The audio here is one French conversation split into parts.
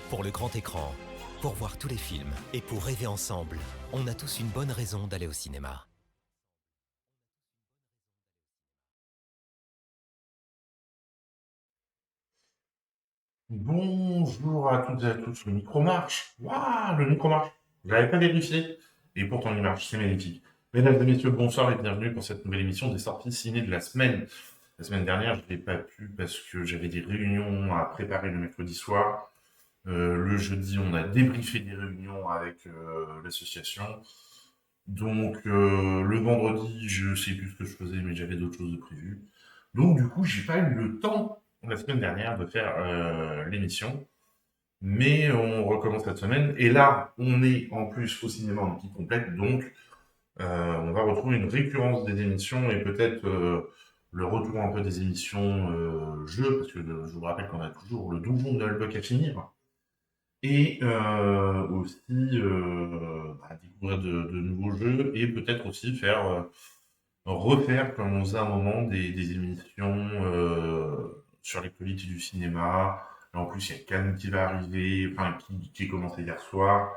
Pour le grand écran, pour voir tous les films et pour rêver ensemble, on a tous une bonne raison d'aller au cinéma. Bonjour à toutes et à tous, le micro marche. Waouh, le micro marche. Je l'avais pas vérifié. Et pourtant il marche, c'est magnifique. Mesdames et messieurs, bonsoir et bienvenue pour cette nouvelle émission des sorties ciné de la semaine. La semaine dernière, je n'ai pas pu parce que j'avais des réunions à préparer le mercredi soir. Le jeudi, on a débriefé des réunions avec l'association. Donc le vendredi, je sais plus ce que je faisais, mais j'avais d'autres choses de prévues. Donc du coup, j'ai pas eu le temps la semaine dernière de faire l'émission. Mais on recommence cette semaine. Et là, on est en plus au cinéma en équipe complète. Donc on va retrouver une récurrence des émissions et peut-être le retour un peu des émissions jeux. Parce que je vous rappelle qu'on a toujours le donjon de Nullbuck à finir. Et aussi découvrir de nouveaux jeux et peut-être aussi faire refaire comme on faisait à un moment des émissions sur l'actualité du cinéma. Là, en plus, il y a Cannes qui va arriver, enfin qui est commencé hier soir.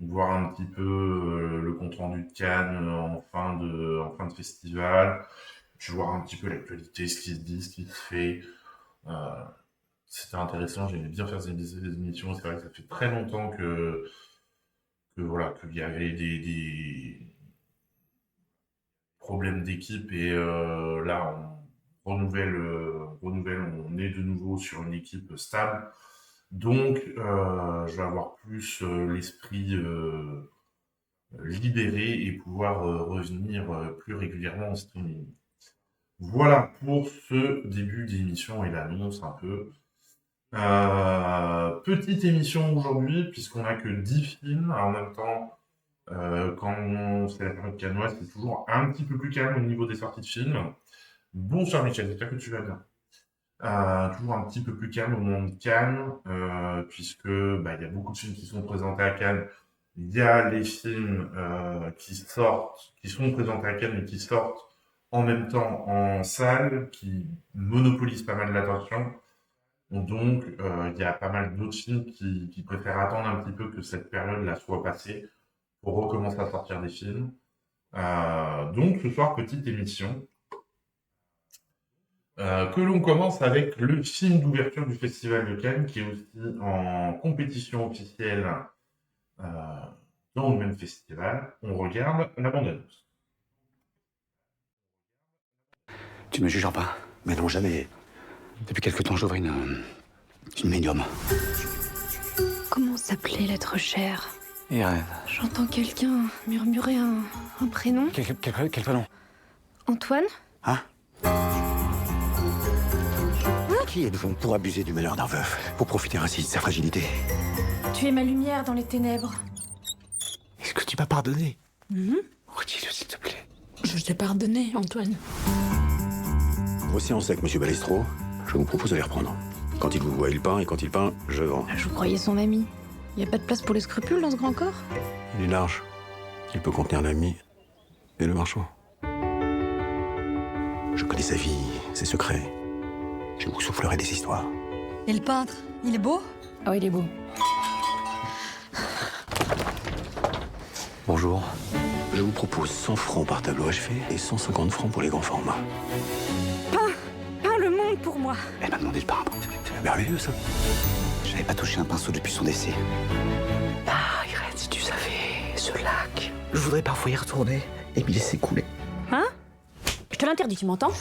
Voir un petit peu le compte rendu de Cannes en fin de festival. Puis voir un petit peu l'actualité, ce qui se dit, ce qui se fait. Euh, C'était intéressant, j'aimais bien faire des émissions. C'est vrai que ça fait très longtemps que voilà, qu'il y avait des problèmes d'équipe et là on est de nouveau sur une équipe stable. Donc je vais avoir plus l'esprit libéré et pouvoir revenir plus régulièrement en streaming. Voilà pour ce début d'émission et l'annonce un peu. Petite émission aujourd'hui, puisqu'on n'a que 10 films. En même temps, quand c'est la période cannoise, c'est toujours un petit peu plus calme au niveau des sorties de films. Bonsoir Michel, j'espère que tu vas bien. Toujours un petit peu plus calme au moment de Cannes, puisque il y a beaucoup de films qui sont présentés à Cannes. Il y a les films qui sont présentés à Cannes et qui sortent en même temps en salle, qui monopolisent pas mal l'attention. Donc, il y a pas mal d'autres films qui préfèrent attendre un petit peu que cette période-là soit passée pour recommencer à sortir des films. Donc, ce soir, petite émission que l'on commence avec le film d'ouverture du Festival de Cannes, qui est aussi en compétition officielle euh, dans le même festival. On regarde la bande-annonce. Tu me jugeras pas. Mais non, jamais. Depuis quelque temps, j'ouvre une médium. Comment s'appelait l'être cher? Et rêve. J'entends quelqu'un murmurer un prénom. Quel prénom? Antoine? Hein? Qui êtes-vous pour abuser du malheur d'un veuf? Pour profiter ainsi de sa fragilité? Tu es ma lumière dans les ténèbres. Est-ce que tu m'as pardonné? Redis-le, s'il te plaît. Je t'ai pardonné, Antoine. Voici en sec, monsieur Balestro. Je vous propose de les reprendre. Quand il vous voit, il peint, et quand il peint, je vends. Je vous croyais son ami. Y a pas de place pour les scrupules dans ce grand corps? Il est large. Il peut contenir l'ami et le marchand. Je connais sa vie, ses secrets. Je vous soufflerai des histoires. Et le peintre, il est beau? Ah, il est beau. Bonjour. Je vous propose 100 francs par tableau achevé et 150 francs pour les grands formats. Peins le monde pour moi. Elle m'a demandé de peindre. C'est merveilleux, ça. Je n'avais pas touché un pinceau depuis son décès. Ah, Irène, si tu savais, ce lac. Je voudrais parfois y retourner et m'y laisser couler. Hein? Je te l'interdis, tu m'entends?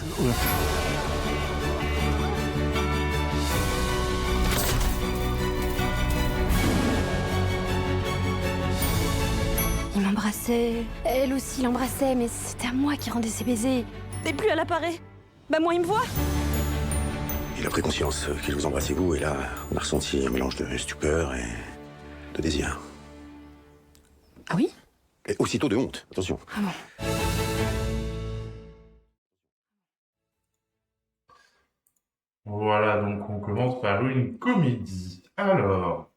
Il m'embrassait. Elle aussi l'embrassait, mais c'était à moi qui rendais ses baisers. Et plus elle apparaît. Bah moi il me voit. Il a pris conscience qu'il vous embrassait vous, et là, on a ressenti un mélange de stupeur et de désir. Ah oui? Et aussitôt de honte, attention. Ah bon? Voilà, donc on commence par une comédie. Alors,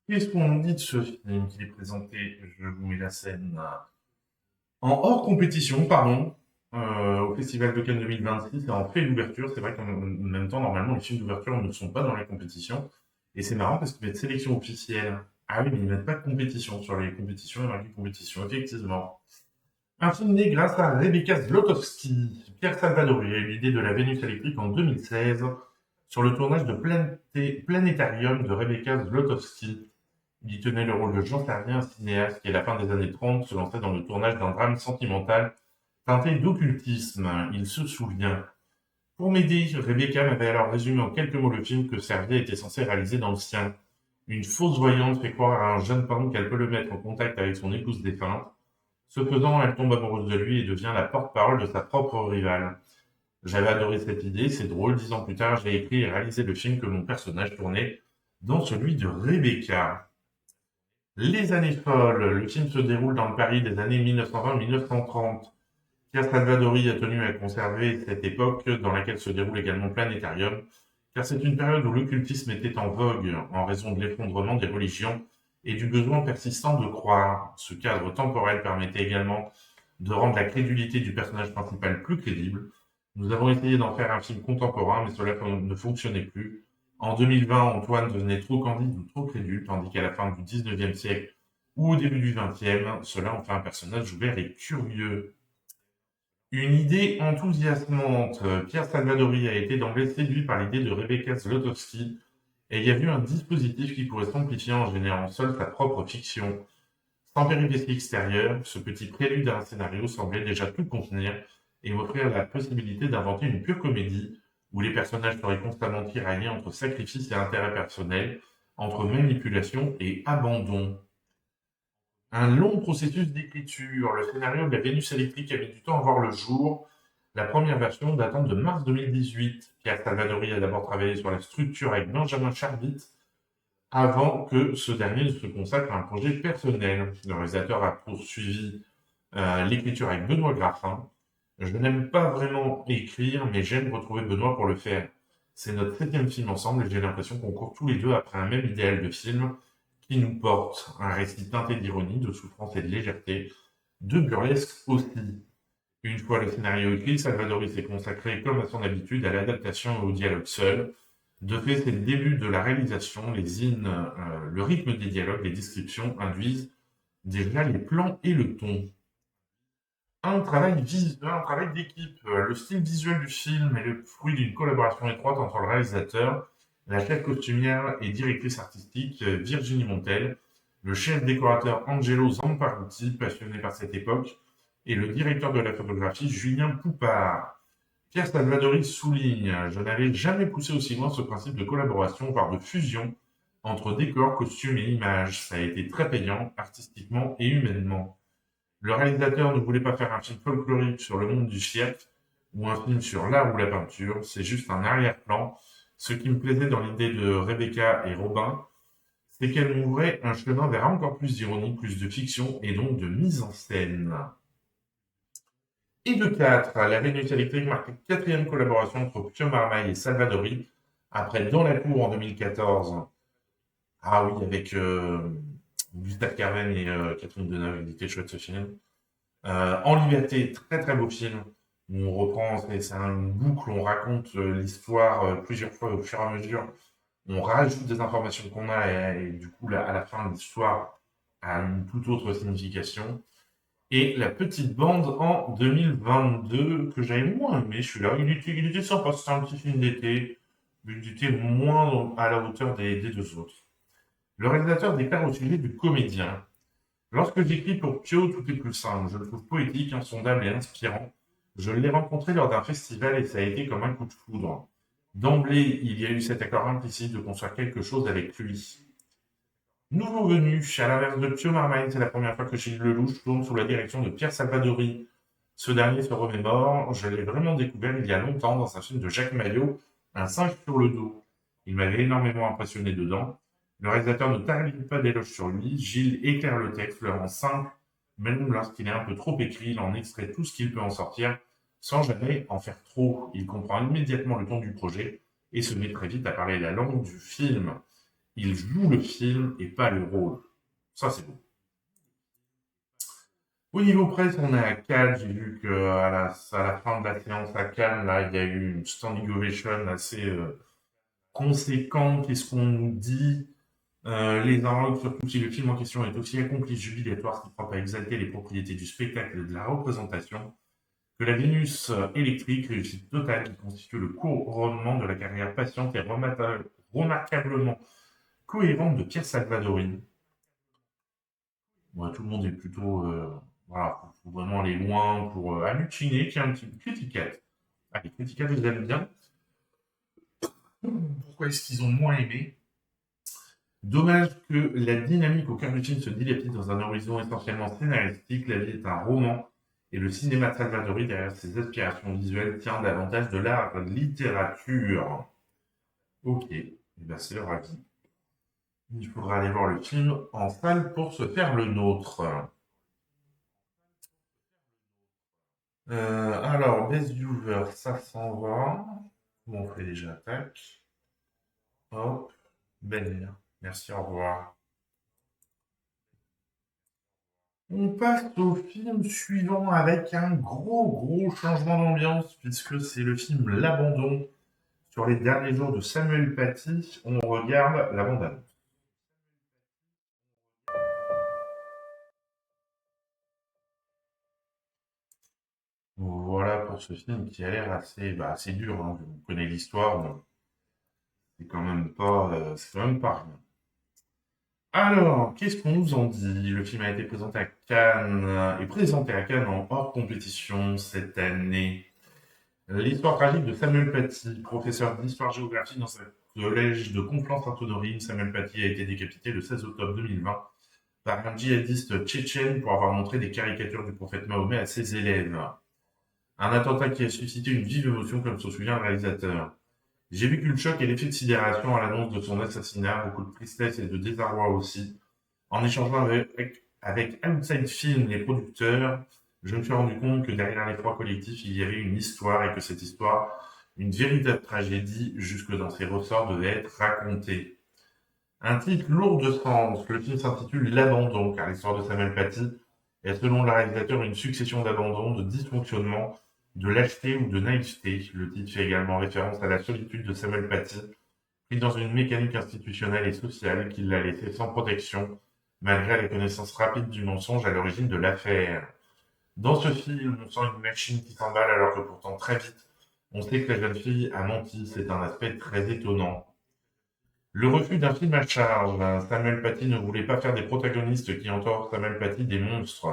qu'est-ce qu'on nous dit de ce film qui est présenté? Je vous mets la scène en hors compétition, pardon, au Festival de Cannes 2026 et en fait d'ouverture. C'est vrai qu'en même temps, normalement, les films d'ouverture ne sont pas dans les compétitions. Et c'est marrant parce qu'ils mettent sélection officielle. Ah oui, mais ils mettent pas de compétition sur les compétitions et marqué compétition, effectivement. Un film né grâce à Rebecca Zlotowski. Pierre Salvadori a eu l'idée de la Vénus électrique en 2016 sur le tournage de Planétarium de Rebecca Zlotowski. Il y tenait le rôle de Jean Servien, un cinéaste qui, à la fin des années 30, se lançait dans le tournage d'un drame sentimental teinté d'occultisme. Il se souvient. Pour m'aider, Rebecca m'avait alors résumé en quelques mots le film que Servien était censé réaliser dans le sien. Une fausse voyante fait croire à un jeune homme qu'elle peut le mettre en contact avec son épouse défunte. Ce faisant, elle tombe amoureuse de lui et devient la porte-parole de sa propre rivale. J'avais adoré cette idée, c'est drôle. 10 ans plus tard, j'ai écrit et réalisé le film que mon personnage tournait dans celui de Rebecca. Les années folles. Le film se déroule dans le Paris des années 1920-1930. Pierre Salvadori a tenu à conserver cette époque dans laquelle se déroule également Planétarium, car c'est une période où l'occultisme était en vogue en raison de l'effondrement des religions et du besoin persistant de croire. Ce cadre temporel permettait également de rendre la crédulité du personnage principal plus crédible. Nous avons essayé d'en faire un film contemporain, mais cela ne fonctionnait plus. En 2020, Antoine devenait trop candide ou trop crédule, tandis qu'à la fin du 19e siècle ou au début du 20e, cela en fait un personnage ouvert et curieux. Une idée enthousiasmante. Pierre Salvadori a été d'emblée séduit par l'idée de Rebecca Zlotowski et y a vu un dispositif qui pourrait s'amplifier en générant seul sa propre fiction. Sans péripéties extérieures, ce petit prélude à un scénario semblait déjà tout contenir et m'offrir la possibilité d'inventer une pure comédie où les personnages seraient constamment tiraillés entre sacrifice et intérêt personnel, entre manipulation et abandon. Un long processus d'écriture. Le scénario de la Vénus électrique a mis du temps à voir le jour. La première version datant de mars 2018. Pierre Salvadori a d'abord travaillé sur la structure avec Benjamin Charbit avant que ce dernier ne se consacre à un projet personnel. Le réalisateur a poursuivi l'écriture avec Benoît Graffin. Je n'aime pas vraiment écrire, mais j'aime retrouver Benoît pour le faire. C'est notre 7e film ensemble et j'ai l'impression qu'on court tous les deux après un même idéal de film qui nous porte. Un récit teinté d'ironie, de souffrance et de légèreté, de burlesque aussi. Une fois le scénario écrit, Salvadori s'est consacré, comme à son habitude, à l'adaptation et au dialogue seul. De fait, c'est le début de la réalisation, les in, le rythme des dialogues, les descriptions induisent déjà les plans et le ton. Un travail d'équipe. Le style visuel du film est le fruit d'une collaboration étroite entre le réalisateur, la chef costumière et directrice artistique Virginie Montel, le chef décorateur Angelo Zamparuti, passionné par cette époque, et le directeur de la photographie Julien Poupard. Pierre Salvadori souligne « Je n'avais jamais poussé aussi loin ce principe de collaboration, voire de fusion, entre décor, costume et image. Ça a été très payant, artistiquement et humainement. Le réalisateur ne voulait pas faire un film folklorique sur le monde du siècle, ou un film sur l'art ou la peinture, c'est juste un arrière-plan. Ce qui me plaisait dans l'idée de Rebecca et Robin, c'est qu'elle m'ouvrait un chemin vers encore plus d'ironie, plus de fiction et donc de mise en scène. Et de 4, la Vénus électrique marque la 4e collaboration entre Pio Marmaille et Salvadori, après Dans la cour en 2014. Ah oui, avec Gustave Carven et Catherine Deneuve, il était chouette ce film. En liberté, très très beau film. On reprend, c'est une boucle, on raconte l'histoire plusieurs fois au fur et à mesure. On rajoute des informations qu'on a et du coup, à la fin, l'histoire a une toute autre signification. Et La petite bande en 2022, que j'avais moins aimé, celui-là. Il était sympa, c'était un petit film d'été, mais il était moins à la hauteur des deux autres. Le réalisateur déclare au sujet du comédien. Lorsque j'écris pour Pio, tout est plus simple. Je le trouve poétique, insondable et inspirant. Je l'ai rencontré lors d'un festival et ça a été comme un coup de foudre. D'emblée, il y a eu cet accord implicite de construire quelque chose avec lui. Nouveau venu, à l'inverse de Pio Marmaille, c'est la première fois que Gilles Lelouch tourne sous la direction de Pierre Salvadori. Ce dernier se remémore, je l'ai vraiment découvert il y a longtemps dans un film de Jacques Maillot, Un singe sur le dos. Il m'avait énormément impressionné dedans. Le réalisateur ne tarde pas d'éloges sur lui, Gilles éclaire le texte, le rend simple, même lorsqu'il est un peu trop écrit, il en extrait tout ce qu'il peut en sortir, sans jamais en faire trop. Il comprend immédiatement le ton du projet et se met très vite à parler la langue du film. Il joue le film et pas le rôle. Ça, c'est beau. Au niveau presse, on est à Cannes. J'ai vu qu'à la fin de la séance à Cannes, là, il y a eu une standing ovation assez conséquent, qu'est-ce qu'on nous dit les inrogues, surtout si le film en question est aussi accompli jubilatoire qui prend à exalter les propriétés du spectacle et de la représentation, que la Vénus électrique, réussite totale qui constitue le couronnement de la carrière patiente et remarquablement cohérente de Pierre Salvadori. Bon, tout le monde est plutôt... voilà, faut vraiment aller loin pour halluciner, qui est un petit peu critiquette. Ah, les critiquettes, ils aiment bien. Pourquoi est-ce qu'ils ont moins aimé? Dommage que la dynamique au cœur du film se dilapide dans un horizon essentiellement scénaristique. La vie est un roman et le cinéma de Salvadori, derrière ses aspirations visuelles, tient davantage de la littérature. Ok, ben c'est leur avis. Il faudra aller voir le film en salle pour se faire le nôtre. Alors, Best Viewer, ça s'en va. Bon, on fait déjà attaque. Hop, Bel Air. Merci, au revoir. On passe au film suivant avec un gros changement d'ambiance puisque c'est le film L'Abandon. Sur les derniers jours de Samuel Paty, on regarde la bande-annonce. Voilà pour ce film qui a l'air assez dur. Hein. Vous connaissez l'histoire, donc c'est quand même pas rien. Alors, qu'est-ce qu'on nous en dit? Le film a été présenté à Cannes et présenté à Cannes en hors compétition cette année. L'histoire tragique de Samuel Paty, professeur d'histoire-géographie dans un collège de Conflans-Sainte-Honorine. Samuel Paty a été décapité le 16 octobre 2020 par un djihadiste tchétchène pour avoir montré des caricatures du prophète Mahomet à ses élèves. Un attentat qui a suscité une vive émotion, comme se souvient le réalisateur. J'ai vécu le choc et l'effet de sidération à l'annonce de son assassinat, beaucoup de tristesse et de désarroi aussi. En échangeant avec Outside Film, les producteurs, je me suis rendu compte que derrière l'effroi collectif, il y avait une histoire et que cette histoire, une véritable tragédie, jusque dans ses ressorts, devait être racontée. Un titre lourd de sens, le film s'intitule L'Abandon, car l'histoire de Samuel Paty est, selon le réalisateur, une succession d'abandons, de dysfonctionnements, de lâcheté ou de naïveté. Le titre fait également référence à la solitude de Samuel Paty, pris dans une mécanique institutionnelle et sociale qui l'a laissé sans protection, malgré la connaissance rapide du mensonge à l'origine de l'affaire. Dans ce film, on sent une machine qui s'emballe alors que pourtant très vite, on sait que la jeune fille a menti. C'est un aspect très étonnant. Le refus d'un film à charge. Samuel Paty ne voulait pas faire des protagonistes qui entourent Samuel Paty des monstres.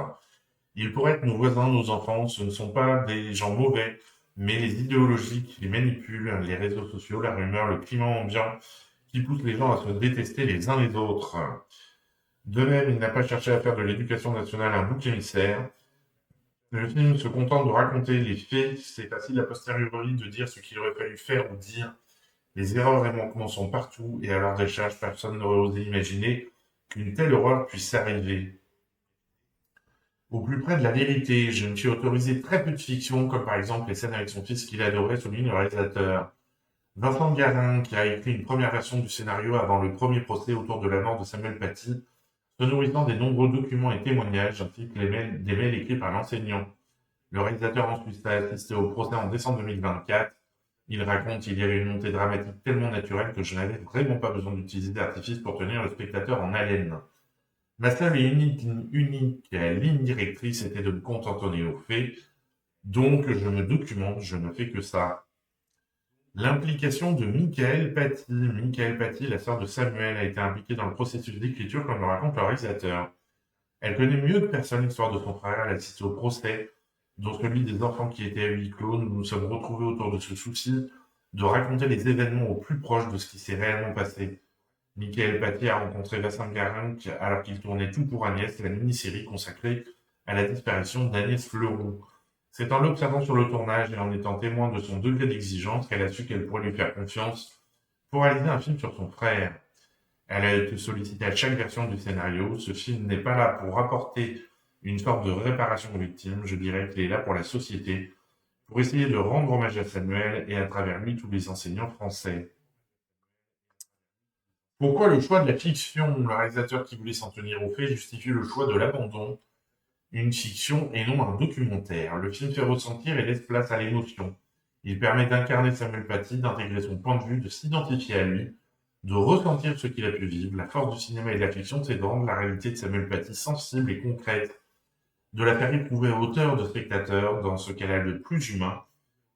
Ils pourraient être nos voisins, nos enfants, ce ne sont pas des gens mauvais, mais les idéologies qui les manipulent, les réseaux sociaux, la rumeur, le climat ambiant, qui poussent les gens à se détester les uns les autres. De même, il n'a pas cherché à faire de l'éducation nationale un bouc émissaire. Le film se contente de raconter les faits, c'est facile a posteriori de dire ce qu'il aurait fallu faire ou dire. Les erreurs et manquements sont partout, et à l'heure des charges, personne n'aurait osé imaginer qu'une telle horreur puisse arriver. Au plus près de la vérité, je me suis autorisé très peu de fiction, comme par exemple les scènes avec son fils qu'il adorait, souligne le réalisateur. Vincent Garin, qui a écrit une première version du scénario avant le premier procès autour de la mort de Samuel Paty, se nourrissant des nombreux documents et témoignages, ainsi que des mails écrits par l'enseignant. Le réalisateur ensuite a assisté au procès en décembre 2024. Il raconte qu'il y avait une montée dramatique tellement naturelle que je n'avais vraiment pas besoin d'utiliser d'artifice pour tenir le spectateur en haleine. Ma seule et unique ligne directrice était de me contenter aux faits, donc je me documente, je ne fais que ça. L'implication de Michael Paty. Michael Paty, la sœur de Samuel, a été impliquée dans le processus d'écriture comme le raconte le réalisateur. Elle connaît mieux que personne l'histoire de son frère, elle a assisté au procès, dont celui des enfants qui étaient à huis clos. Nous nous sommes retrouvés autour de ce souci de raconter les événements au plus proche de ce qui s'est réellement passé. Michael Paty a rencontré Vincent Garin alors qu'il tournait Tout pour Agnès, la mini-série consacrée à la disparition d'Agnès Fleuroux. C'est en l'observant sur le tournage et en étant témoin de son degré d'exigence qu'elle a su qu'elle pourrait lui faire confiance pour réaliser un film sur son frère. Elle a été sollicitée à chaque version du scénario. Ce film n'est pas là pour apporter une forme de réparation aux victimes, je dirais qu'il est là pour la société, pour essayer de rendre hommage à Samuel et à travers lui tous les enseignants français. Pourquoi le choix de la fiction? Le réalisateur qui voulait s'en tenir aux faits justifie le choix de l'abandon. Une fiction et non un documentaire. Le film fait ressentir et laisse place à l'émotion. Il permet d'incarner Samuel Paty, d'intégrer son point de vue, de s'identifier à lui, de ressentir ce qu'il a pu vivre. La force du cinéma et de la fiction, c'est de rendre la réalité de Samuel Paty sensible et concrète, de la faire éprouver à hauteur de spectateurs dans ce qu'elle a de plus humain.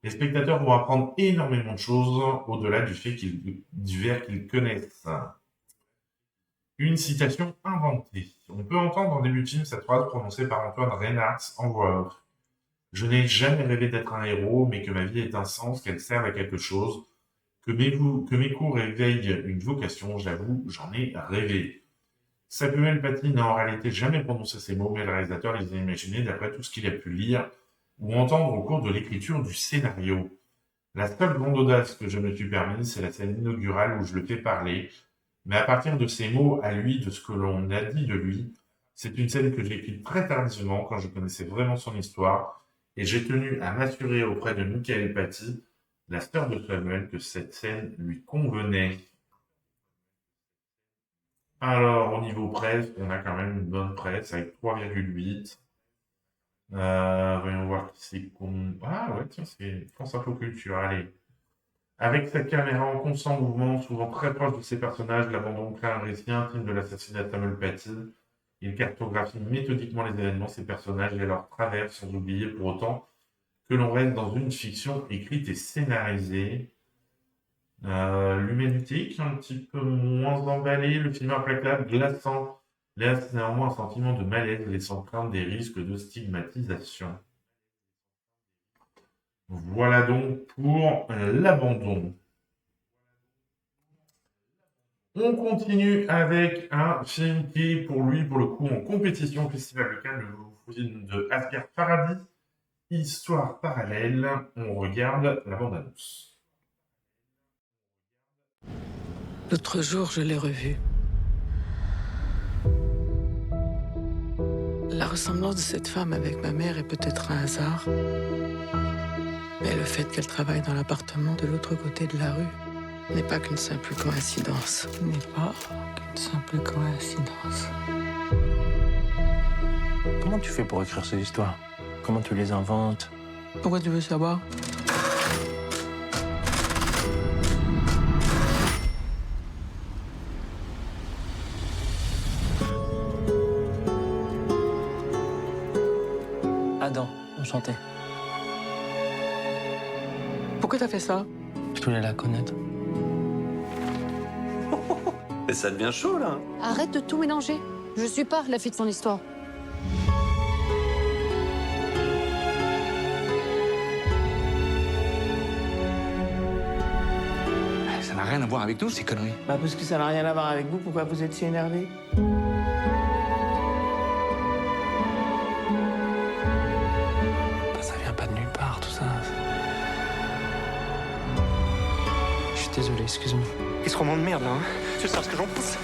Les spectateurs vont apprendre énormément de choses au-delà du verre qu'ils connaissent. Une citation inventée. On peut entendre en début de film cette phrase prononcée par Antoine Reinhardt en voix off. Je n'ai jamais rêvé d'être un héros, mais que ma vie ait un sens, qu'elle serve à quelque chose, que mes cours éveillent une vocation, j'avoue, j'en ai rêvé. Samuel Paty n'a en réalité jamais prononcé ces mots, mais le réalisateur les a imaginés d'après tout ce qu'il a pu lire ou entendre au cours de l'écriture du scénario. La seule grande audace que je me suis permise, c'est la scène inaugurale où je le fais parler, mais à partir de ces mots à lui, de ce que l'on a dit de lui, c'est une scène que j'ai écrite très tardivement, quand je connaissais vraiment son histoire, et j'ai tenu à m'assurer auprès de Michael Paty, la sœur de Samuel, que cette scène lui convenait. Alors, au niveau presse, on a quand même une bonne presse avec 3,8. Voyons voir qui c'est qu'on... Ah ouais, tiens, c'est France Info Culture, allez. Avec sa caméra en constant mouvement, souvent très proche de ses personnages, l'abandon crée un récit intime de l'assassinat de Samuel Paty. Il cartographie méthodiquement les événements, ses personnages et leurs travers, sans oublier pour autant que l'on reste dans une fiction écrite et scénarisée. L'humanité qui est un petit peu moins emballée, le film implacable, glaçant, laisse néanmoins un sentiment de malaise, laissant craindre des risques de stigmatisation. Voilà donc pour l'abandon. On continue avec un film qui est pour le coup, en compétition au Festival de Cannes, le film de Asghar Farhadi, Histoire parallèle. On regarde la bande-annonce. L'autre jour, je l'ai revue. La ressemblance de cette femme avec ma mère est peut-être un hasard. Mais le fait qu'elle travaille dans l'appartement de l'autre côté de la rue n'est pas qu'une simple coïncidence. Comment tu fais pour écrire ces histoires? Comment tu les inventes? Pourquoi tu veux savoir? Adam, enchanté. Pourquoi t'as fait ça? Je voulais la connaître. Mais ça devient chaud, là. Arrête de tout mélanger. Je suis pas la fille de son histoire. Ça n'a rien à voir avec nous, ces conneries. Bah parce que ça n'a rien à voir avec vous, pourquoi vous êtes si énervé? Ça vient pas de nulle part, tout ça. Je suis désolé, excuse-moi. Qu'est-ce qu'on m'emmerde là, hein? Tu sais ce que j'en pense?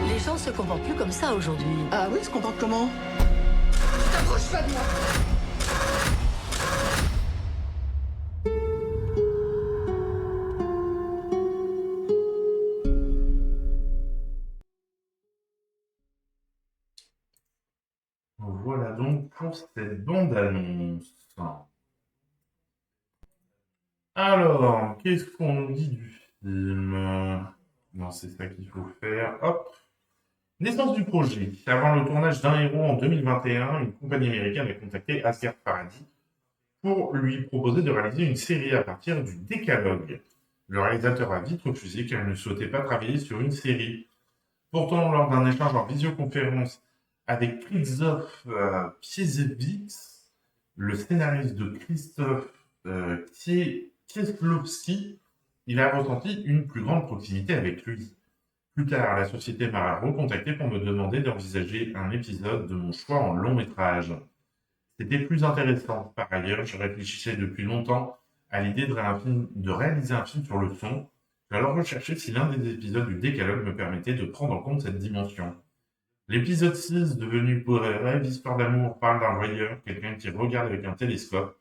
Les gens se comportent plus comme ça aujourd'hui. Ah oui, se comporte comment? T'approches pas de moi. Voilà donc pour cette bande-annonce. Alors, qu'est-ce qu'on nous dit du film? Non, c'est ça qu'il faut faire. Hop. Naissance du projet. Avant le tournage d'Un héros en 2021, une compagnie américaine a contacté Asghar Farhadi pour lui proposer de réaliser une série à partir du Décalogue. Le réalisateur a vite refusé car il ne souhaitait pas travailler sur une série. Pourtant, lors d'un échange en visioconférence avec Krzysztof Piesewicz, le scénariste de Krzysztof Kieślowski, il a ressenti une plus grande proximité avec lui. Plus tard, la société m'a recontacté pour me demander d'envisager un épisode de mon choix en long métrage. C'était plus intéressant. Par ailleurs, je réfléchissais depuis longtemps à l'idée de réaliser un film sur le son. J'ai alors recherché si l'un des épisodes du Décalogue me permettait de prendre en compte cette dimension. L'épisode 6, devenu brève histoire d'amour, parle d'un voyeur, quelqu'un qui regarde avec un télescope.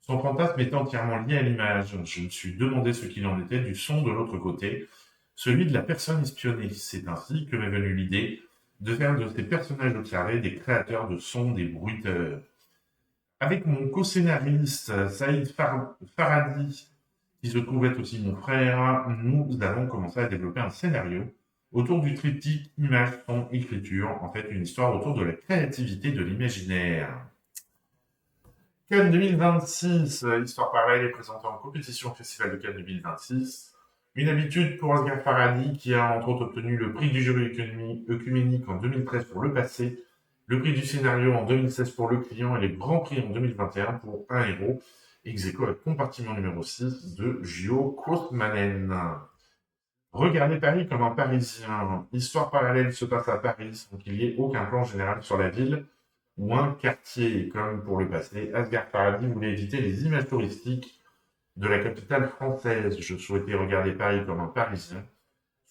Son fantasme était entièrement lié à l'image. Je me suis demandé ce qu'il en était du son de l'autre côté, celui de la personne espionnée. C'est ainsi que m'est venue l'idée de faire de ces personnages observés des créateurs de sons, des bruiteurs. Avec mon co-scénariste Saïd Faradi, qui se trouve être aussi mon frère, nous allons commencer à développer un scénario autour du triptyque image, son, écriture, en fait une histoire autour de la créativité de l'imaginaire. Cannes 2026, Histoire parallèle est présentée en compétition au Festival de Cannes 2026. Une habitude pour Asghar Farhadi, qui a entre autres obtenu le prix du jury œcuménique en 2013 pour Le Passé, le prix du scénario en 2016 pour Le Client et les grands prix en 2021 pour Un héros, ex-aequo avec compartiment numéro 6 de Gio Koosmanen. Regardez Paris comme un Parisien. Histoire parallèle se passe à Paris sans qu'il n'y ait aucun plan général sur la ville ou un quartier. Comme pour Le Passé, Asghar Farhadi voulait éviter les images touristiques de la capitale française. Je souhaitais regarder Paris comme un Parisien.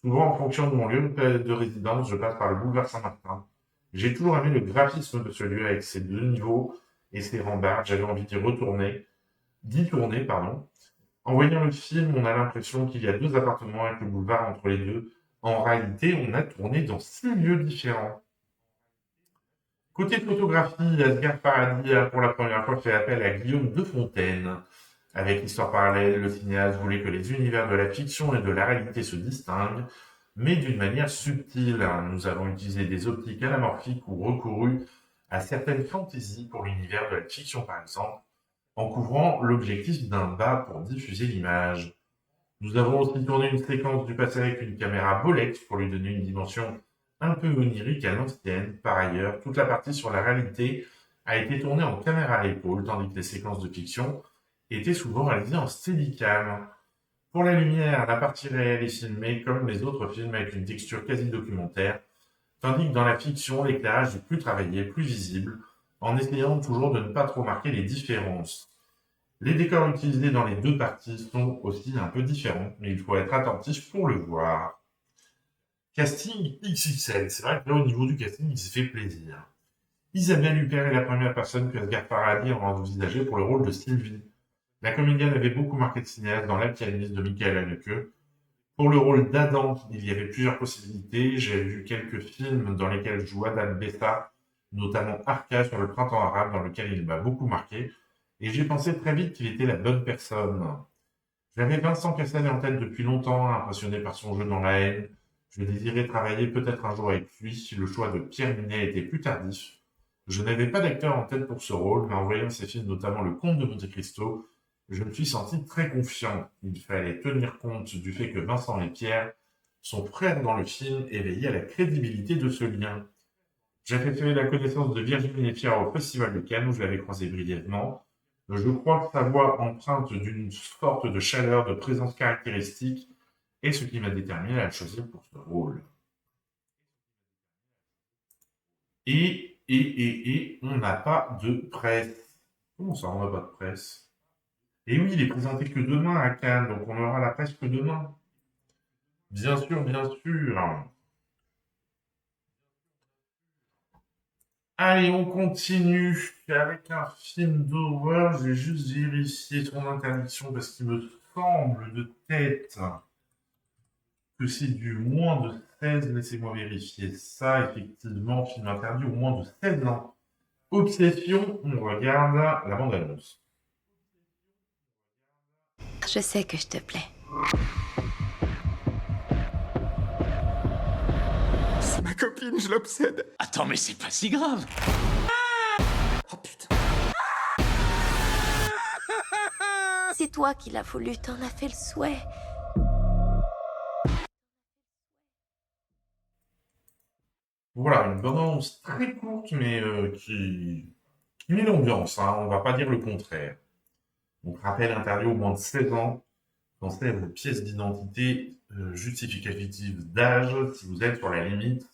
Souvent, en fonction de mon lieu de résidence, je passe par le boulevard Saint-Martin. J'ai toujours aimé le graphisme de ce lieu avec ses 2 niveaux et ses rambardes. J'avais envie d'y tourner. En voyant le film, on a l'impression qu'il y a 2 appartements avec le boulevard entre les deux. En réalité, on a tourné dans 6 lieux différents. Côté photographie, Asghar Farhadi a pour la première fois fait appel à Guillaume Defontaine. Avec Histoire parallèle, le cinéaste voulait que les univers de la fiction et de la réalité se distinguent, mais d'une manière subtile. Nous avons utilisé des optiques anamorphiques ou recouru à certaines fantaisies pour l'univers de la fiction par exemple, en couvrant l'objectif d'un bas pour diffuser l'image. Nous avons aussi tourné une séquence du passé avec une caméra Bolex pour lui donner une dimension un peu onirique à l'ancienne. Par ailleurs, toute la partie sur la réalité a été tournée en caméra à l'épaule, tandis que les séquences de fiction étaient souvent réalisées en steadicam. Pour la lumière, la partie réelle est filmée comme les autres films avec une texture quasi documentaire, tandis que dans la fiction, l'éclairage est plus travaillé, plus visible, en essayant toujours de ne pas trop marquer les différences. Les décors utilisés dans les 2 parties sont aussi un peu différents, mais il faut être attentif pour le voir. Casting XXL, c'est vrai que là au niveau du casting, il se fait plaisir. Isabelle Huppert est la première personne que Asghar Farhadi a envisagée pour le rôle de Sylvie. La comédienne avait beaucoup marqué de cinéaste dans La pianiste de Michael Haneke. Pour le rôle d'Adam, il y avait plusieurs possibilités. J'ai vu quelques films dans lesquels joue Adam Bessa, notamment Arca sur le printemps arabe, dans lequel il m'a beaucoup marqué, et j'ai pensé très vite qu'il était la bonne personne. J'avais Vincent Cassel en tête depuis longtemps, impressionné par son jeu dans La haine. Je désirais travailler peut-être un jour avec lui. Le choix de Pierre Ninet était plus tardif. Je n'avais pas d'acteur en tête pour ce rôle, mais en voyant ses films, notamment Le Comte de Monte-Cristo, je me suis senti très confiant. Il fallait tenir compte du fait que Vincent et Pierre sont frères dans le film et veiller à la crédibilité de ce lien. J'avais fait la connaissance de Virginie Efira au Festival de Cannes où je l'avais croisée brièvement. Je crois que sa voix empreinte d'une sorte de chaleur, de présence caractéristique est ce qui m'a déterminé à la choisir pour ce rôle. Et on n'a pas de presse. Comment ça, on n'a pas de presse? Et oui, il est présenté que demain à Cannes, donc on aura la presse que demain. Bien sûr, bien sûr. Allez, on continue avec un film d'horreur. Je vais juste vérifier son interdiction parce qu'il me semble de tête que c'est du moins de 16. Laissez-moi vérifier ça. Effectivement, film interdit au moins de 16 ans. Obsession, on regarde la bande-annonce. Je sais que je te plais. C'est ma copine, je l'obsède. Attends, mais c'est pas si grave. Oh putain. C'est toi qui l'as voulu, t'en as fait le souhait. Voilà, une bande-annonce très courte, mais qui met l'ambiance, hein, on va pas dire le contraire. Donc, rappel interdit au moins de 16 ans, pensez à vos pièces d'identité justificatives d'âge si vous êtes sur la limite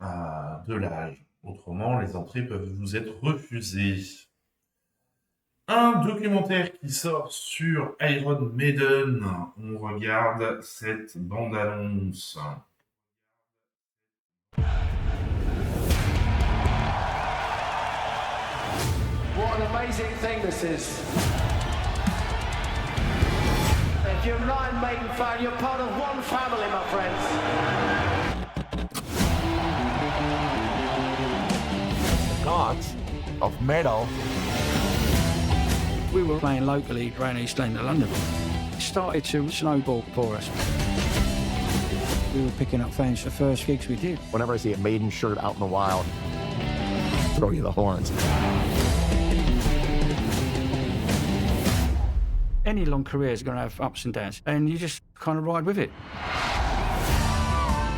de l'âge. Autrement, les entrées peuvent vous être refusées. Un documentaire qui sort sur Iron Maiden. On regarde cette bande-annonce. What an amazing thing this is. If you're not a Maiden fan, you're part of one family, my friends. Gods of metal. We were playing locally around East End of London. It started to snowball for us. We were picking up fans for the first gigs we did. Whenever I see a Maiden shirt out in the wild, throw you the horns. Any long career is going to have ups and downs, and you just kind of ride with it.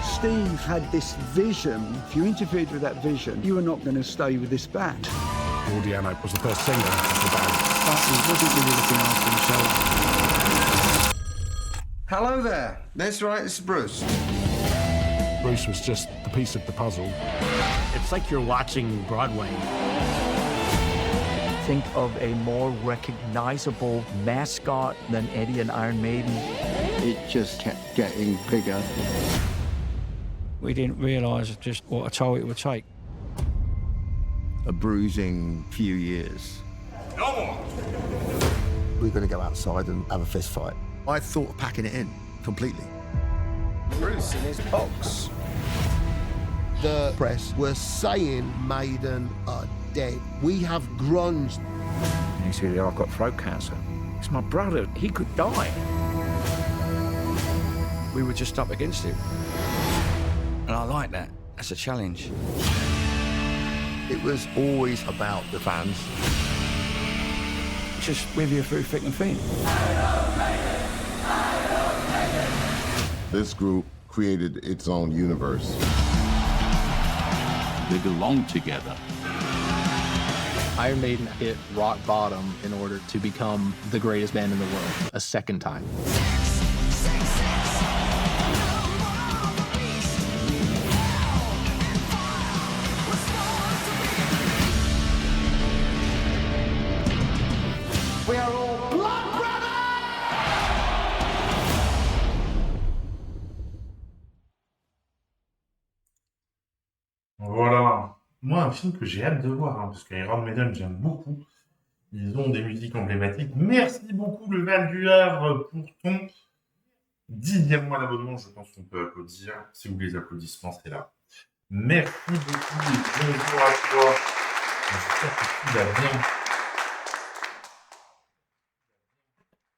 Steve had this vision. If you interfered with that vision, you were not going to stay with this band. Paul Di'Anno was the first singer of the band. But he wasn't really looking after himself. Hello there. That's right, it's Bruce. Bruce was just the piece of the puzzle. It's like you're watching Broadway. Think of a more recognizable mascot than Eddie and Iron Maiden. It just kept getting bigger. We didn't realise just what a toll it would take. A bruising few years. No more! We're going to go outside and have a fist fight. I thought of packing it in completely. Bruce in his box. The press were saying Maiden are dead. We have grunge. And he said, I've got throat cancer. It's my brother. He could die. We were just up against it. And I like that. That's a challenge. It was always about the fans. Just with you through thick and thin. This group created its own universe. They belong together. Iron Maiden hit rock bottom in order to become the greatest band in the world a second time. We are all blood brothers! Voilà. Moi, un film que j'ai hâte de voir, hein, parce que Iron Maiden, j'aime beaucoup. Ils ont des musiques emblématiques. Merci beaucoup, le Val du Havre, pour ton 10e mois d'abonnement. Je pense qu'on peut applaudir. Si vous voulez les applaudissements, c'est là. Merci beaucoup et bonjour à toi. J'espère que tu vas bien.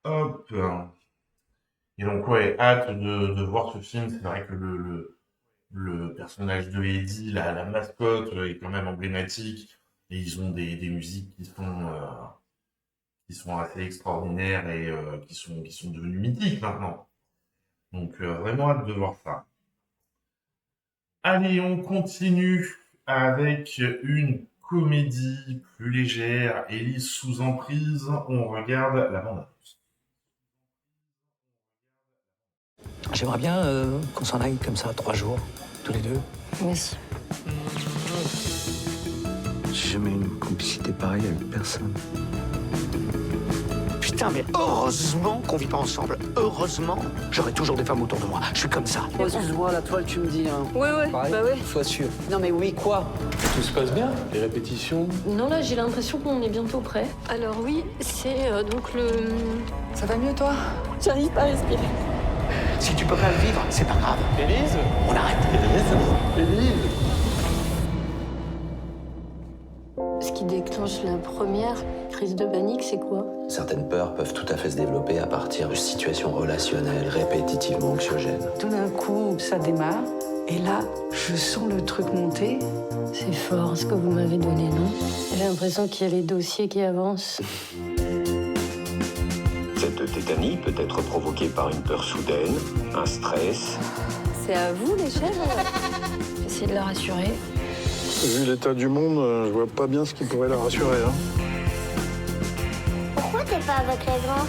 Hop. Et donc, ouais, hâte de voir ce film. C'est vrai que le personnage de Eddie, la mascotte, est quand même emblématique. Et ils ont des musiques qui sont assez extraordinaires et qui sont devenues mythiques maintenant. Donc, vraiment hâte de voir ça. Allez, on continue avec une comédie plus légère. Élise sous emprise. On regarde la bande-annonce. J'aimerais bien qu'on s'en aille comme ça 3 jours, tous les deux. Moi aussi. J'ai jamais eu une complicité pareille avec personne. Putain, mais heureusement qu'on vit pas ensemble. Heureusement, j'aurai toujours des femmes autour de moi. Je suis comme ça. Excuse-moi, la toile, tu me dis, hein. Ouais, Pareil, bah ouais. sois sûr. Non mais oui, quoi? Tout se passe bien? Les répétitions? Non, là, j'ai l'impression qu'on est bientôt prêt. Alors oui, c'est donc le... Ça va mieux, toi? J'arrive pas à respirer. Si tu peux pas le vivre, c'est pas grave. Élise? On arrête. Élise? Ce qui déclenche la première crise de panique, c'est quoi? Certaines peurs peuvent tout à fait se développer à partir de situations relationnelles répétitivement anxiogènes. Tout d'un coup, ça démarre. Et là, je sens le truc monter. C'est fort ce que vous m'avez donné, non? J'ai l'impression qu'il y a les dossiers qui avancent. Cette tétanie peut être provoquée par une peur soudaine, un stress. C'est à vous, les chèvres? J'essaie de la rassurer. Vu l'état du monde, je vois pas bien ce qui pourrait la rassurer. Hein. Pourquoi t'es pas avec les grands?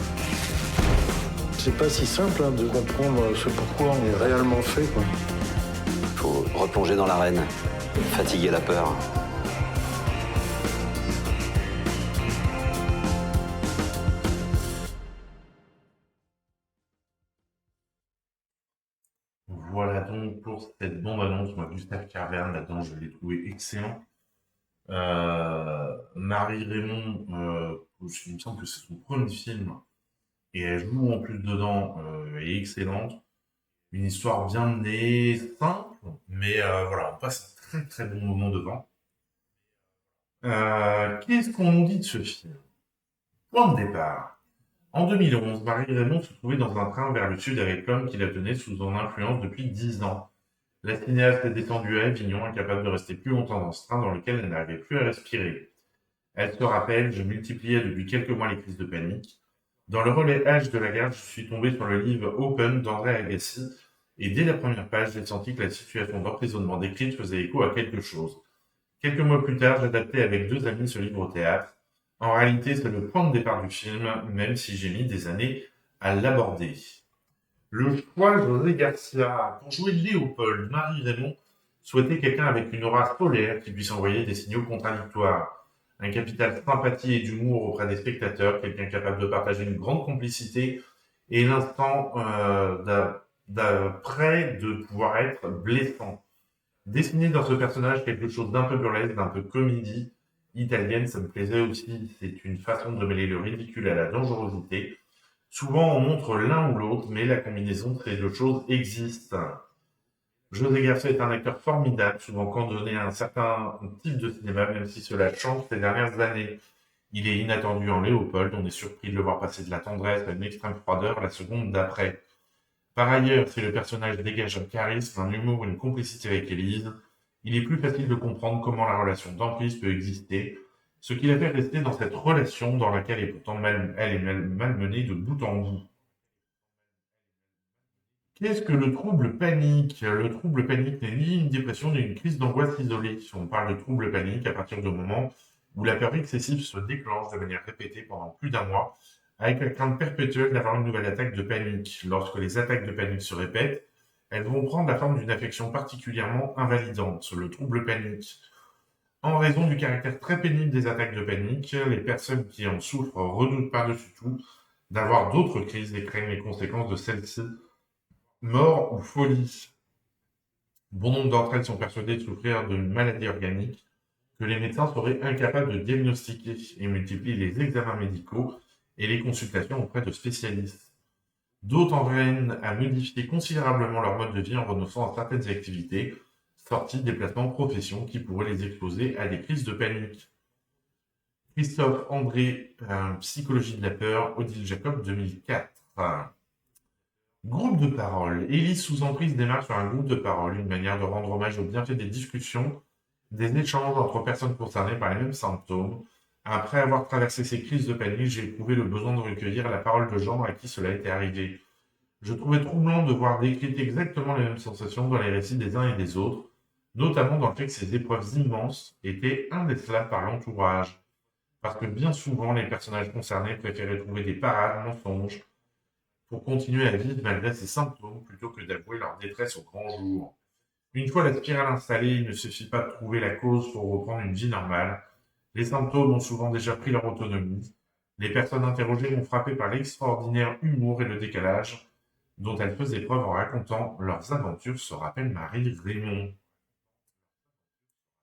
C'est pas si simple hein, de comprendre ce pourquoi on est réellement fait. Quoi. Faut replonger dans l'arène, fatiguer la peur. Voilà donc pour cette bande-annonce. Moi, Gustave Carverne, là-dedans, je l'ai trouvé excellent. Marie Raymond, il me semble que c'est son premier film, et elle joue en plus dedans, elle est excellente. Une histoire bien menée, simple, mais voilà, on passe un très très bon moment devant. Qu'est-ce qu'on nous dit de ce film? Point de départ. En 2011, Marie-Raymond se trouvait dans un train vers le sud avec l'homme qui la tenait sous son influence depuis 10 ans. La cinéaste est descendue à Avignon, incapable de rester plus longtemps dans ce train dans lequel elle n'arrivait plus à respirer. Elle se rappelle, je multipliais depuis quelques mois les crises de panique. Dans le relais H de la gare, je suis tombé sur le livre Open d'André Agassi, et dès la première page, j'ai senti que la situation d'emprisonnement décrite faisait écho à quelque chose. Quelques mois plus tard, j'adaptais avec 2 amis ce livre au théâtre. En réalité, c'est le point de départ du film, même si j'ai mis des années à l'aborder. Le choix José Garcia. Pour jouer Léopold, Marie-Raymond souhaitait quelqu'un avec une aura solaire qui puisse envoyer des signaux contradictoires. Un capital sympathie et d'humour auprès des spectateurs, quelqu'un capable de partager une grande complicité et l'instant d'après de pouvoir être blessant. Dessiner dans ce personnage quelque chose d'un peu burlesque, d'un peu comédie italienne, ça me plaisait aussi. C'est une façon de mêler le ridicule à la dangerosité. Souvent, on montre l'un ou l'autre, mais la combinaison de ces deux choses existe. José Garcia est un acteur formidable, souvent cantonné à un certain type de cinéma, même si cela change ces dernières années. Il est inattendu en Léopold, on est surpris de le voir passer de la tendresse à une extrême froideur la seconde d'après. Par ailleurs, si le personnage dégage un charisme, un humour, une complicité avec Élise, il est plus facile de comprendre comment la relation d'emprise peut exister, ce qui la fait rester dans cette relation dans laquelle elle est malmenée de bout en bout. Qu'est-ce que le trouble panique? Le trouble panique n'est ni une dépression ni une crise d'angoisse isolée. On parle de trouble panique à partir du moment où la peur excessive se déclenche de manière répétée pendant plus d'un mois, avec la crainte perpétuelle d'avoir une nouvelle attaque de panique. Lorsque les attaques de panique se répètent, elles vont prendre la forme d'une affection particulièrement invalidante, le trouble panique. En raison du caractère très pénible des attaques de panique, les personnes qui en souffrent redoutent par-dessus tout d'avoir d'autres crises et craignent les conséquences de celles-ci, mort ou folie. Bon nombre d'entre elles sont persuadées de souffrir d'une maladie organique que les médecins seraient incapables de diagnostiquer et multiplient les examens médicaux et les consultations auprès de spécialistes. D'autres en viennent à modifier considérablement leur mode de vie en renonçant à certaines activités, sorties, déplacements, professions qui pourraient les exposer à des crises de panique. Christophe André, Psychologie de la peur, Odile Jacob, 2004. Groupe de parole. Élise sous emprise démarre sur un groupe de parole, une manière de rendre hommage aux bienfaits des discussions, des échanges entre personnes concernées par les mêmes symptômes. Après avoir traversé ces crises de panique, j'ai éprouvé le besoin de recueillir la parole de gens à qui cela était arrivé. Je trouvais troublant de voir décrites exactement les mêmes sensations dans les récits des uns et des autres, notamment dans le fait que ces épreuves immenses étaient indécelables par l'entourage, parce que bien souvent les personnages concernés préféraient trouver des parades, mensonges, pour continuer à vivre malgré ces symptômes plutôt que d'avouer leur détresse au grand jour. Une fois la spirale installée, il ne suffit pas de trouver la cause pour reprendre une vie normale. Les symptômes ont souvent déjà pris leur autonomie. Les personnes interrogées ont frappé par l'extraordinaire humour et le décalage dont elles faisaient preuve en racontant leurs aventures, se rappelle Marie-Raymond.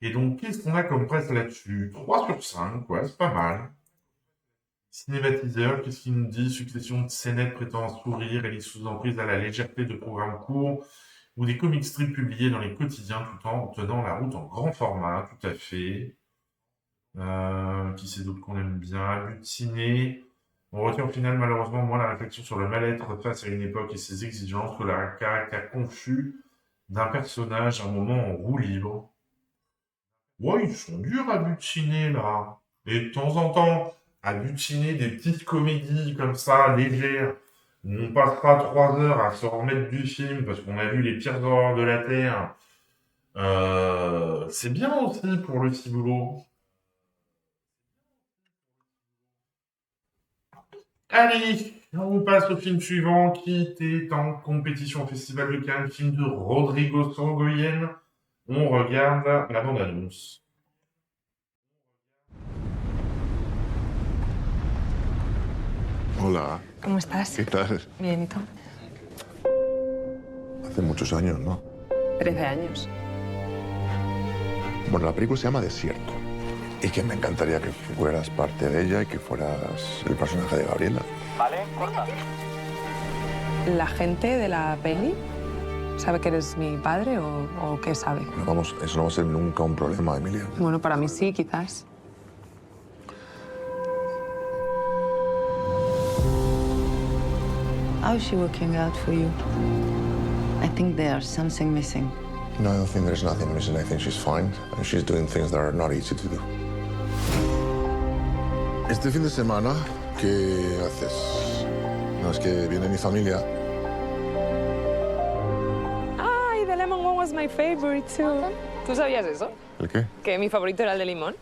Et donc, qu'est-ce qu'on a comme presse là-dessus? 3 sur 5, quoi, c'est pas mal. Cinématiseur, qu'est-ce qu'il nous dit? Succession de scénettes prêtant à sourire et les sous-emprises à la légèreté de programmes courts ou des comic strips publiés dans les quotidiens tout en tenant la route en grand format, tout à fait. Qui c'est d'autre qu'on aime bien? Abus de ciné. On retient au final malheureusement moins la réflexion sur le mal-être face à une époque et ses exigences que le caractère confus d'un personnage à un moment en roue libre. Ouais, ils sont durs à butiner là. Et de temps en temps, à butiner des petites comédies comme ça, légères, où on passera 3 heures à se remettre du film parce qu'on a vu les pires horreurs de la Terre. C'est bien aussi pour le ciboulot. Allez, on passe au film suivant qui était en compétition au Festival de Cannes, film de Rodrigo Sorogoyen. On regarde la bande-annonce. Hola. ¿Cómo estás? ¿Qué tal? Bien, ¿y tú? Hace muchos años, ¿no? 13 años. Bueno, la película se llama Desierto. Y que me encantaría que fueras parte de ella y que fueras el personaje de Gabriela. Vale, corta. ¿La gente de la peli sabe que eres mi padre o qué sabe? No vamos, eso no va a ser nunca un problema, Emilia. Bueno, para mí sí, quizás. How is she working out for you? I think there's something missing. No, I don't think there's nothing missing. I think she's fine. And she's doing things that are not easy to do. Este fin de semana, ¿qué haces? No, es que viene mi familia. Ay, the lemon one was my favorite too. ¿Tú sabías eso? ¿El qué? Que mi favorito era el de limón.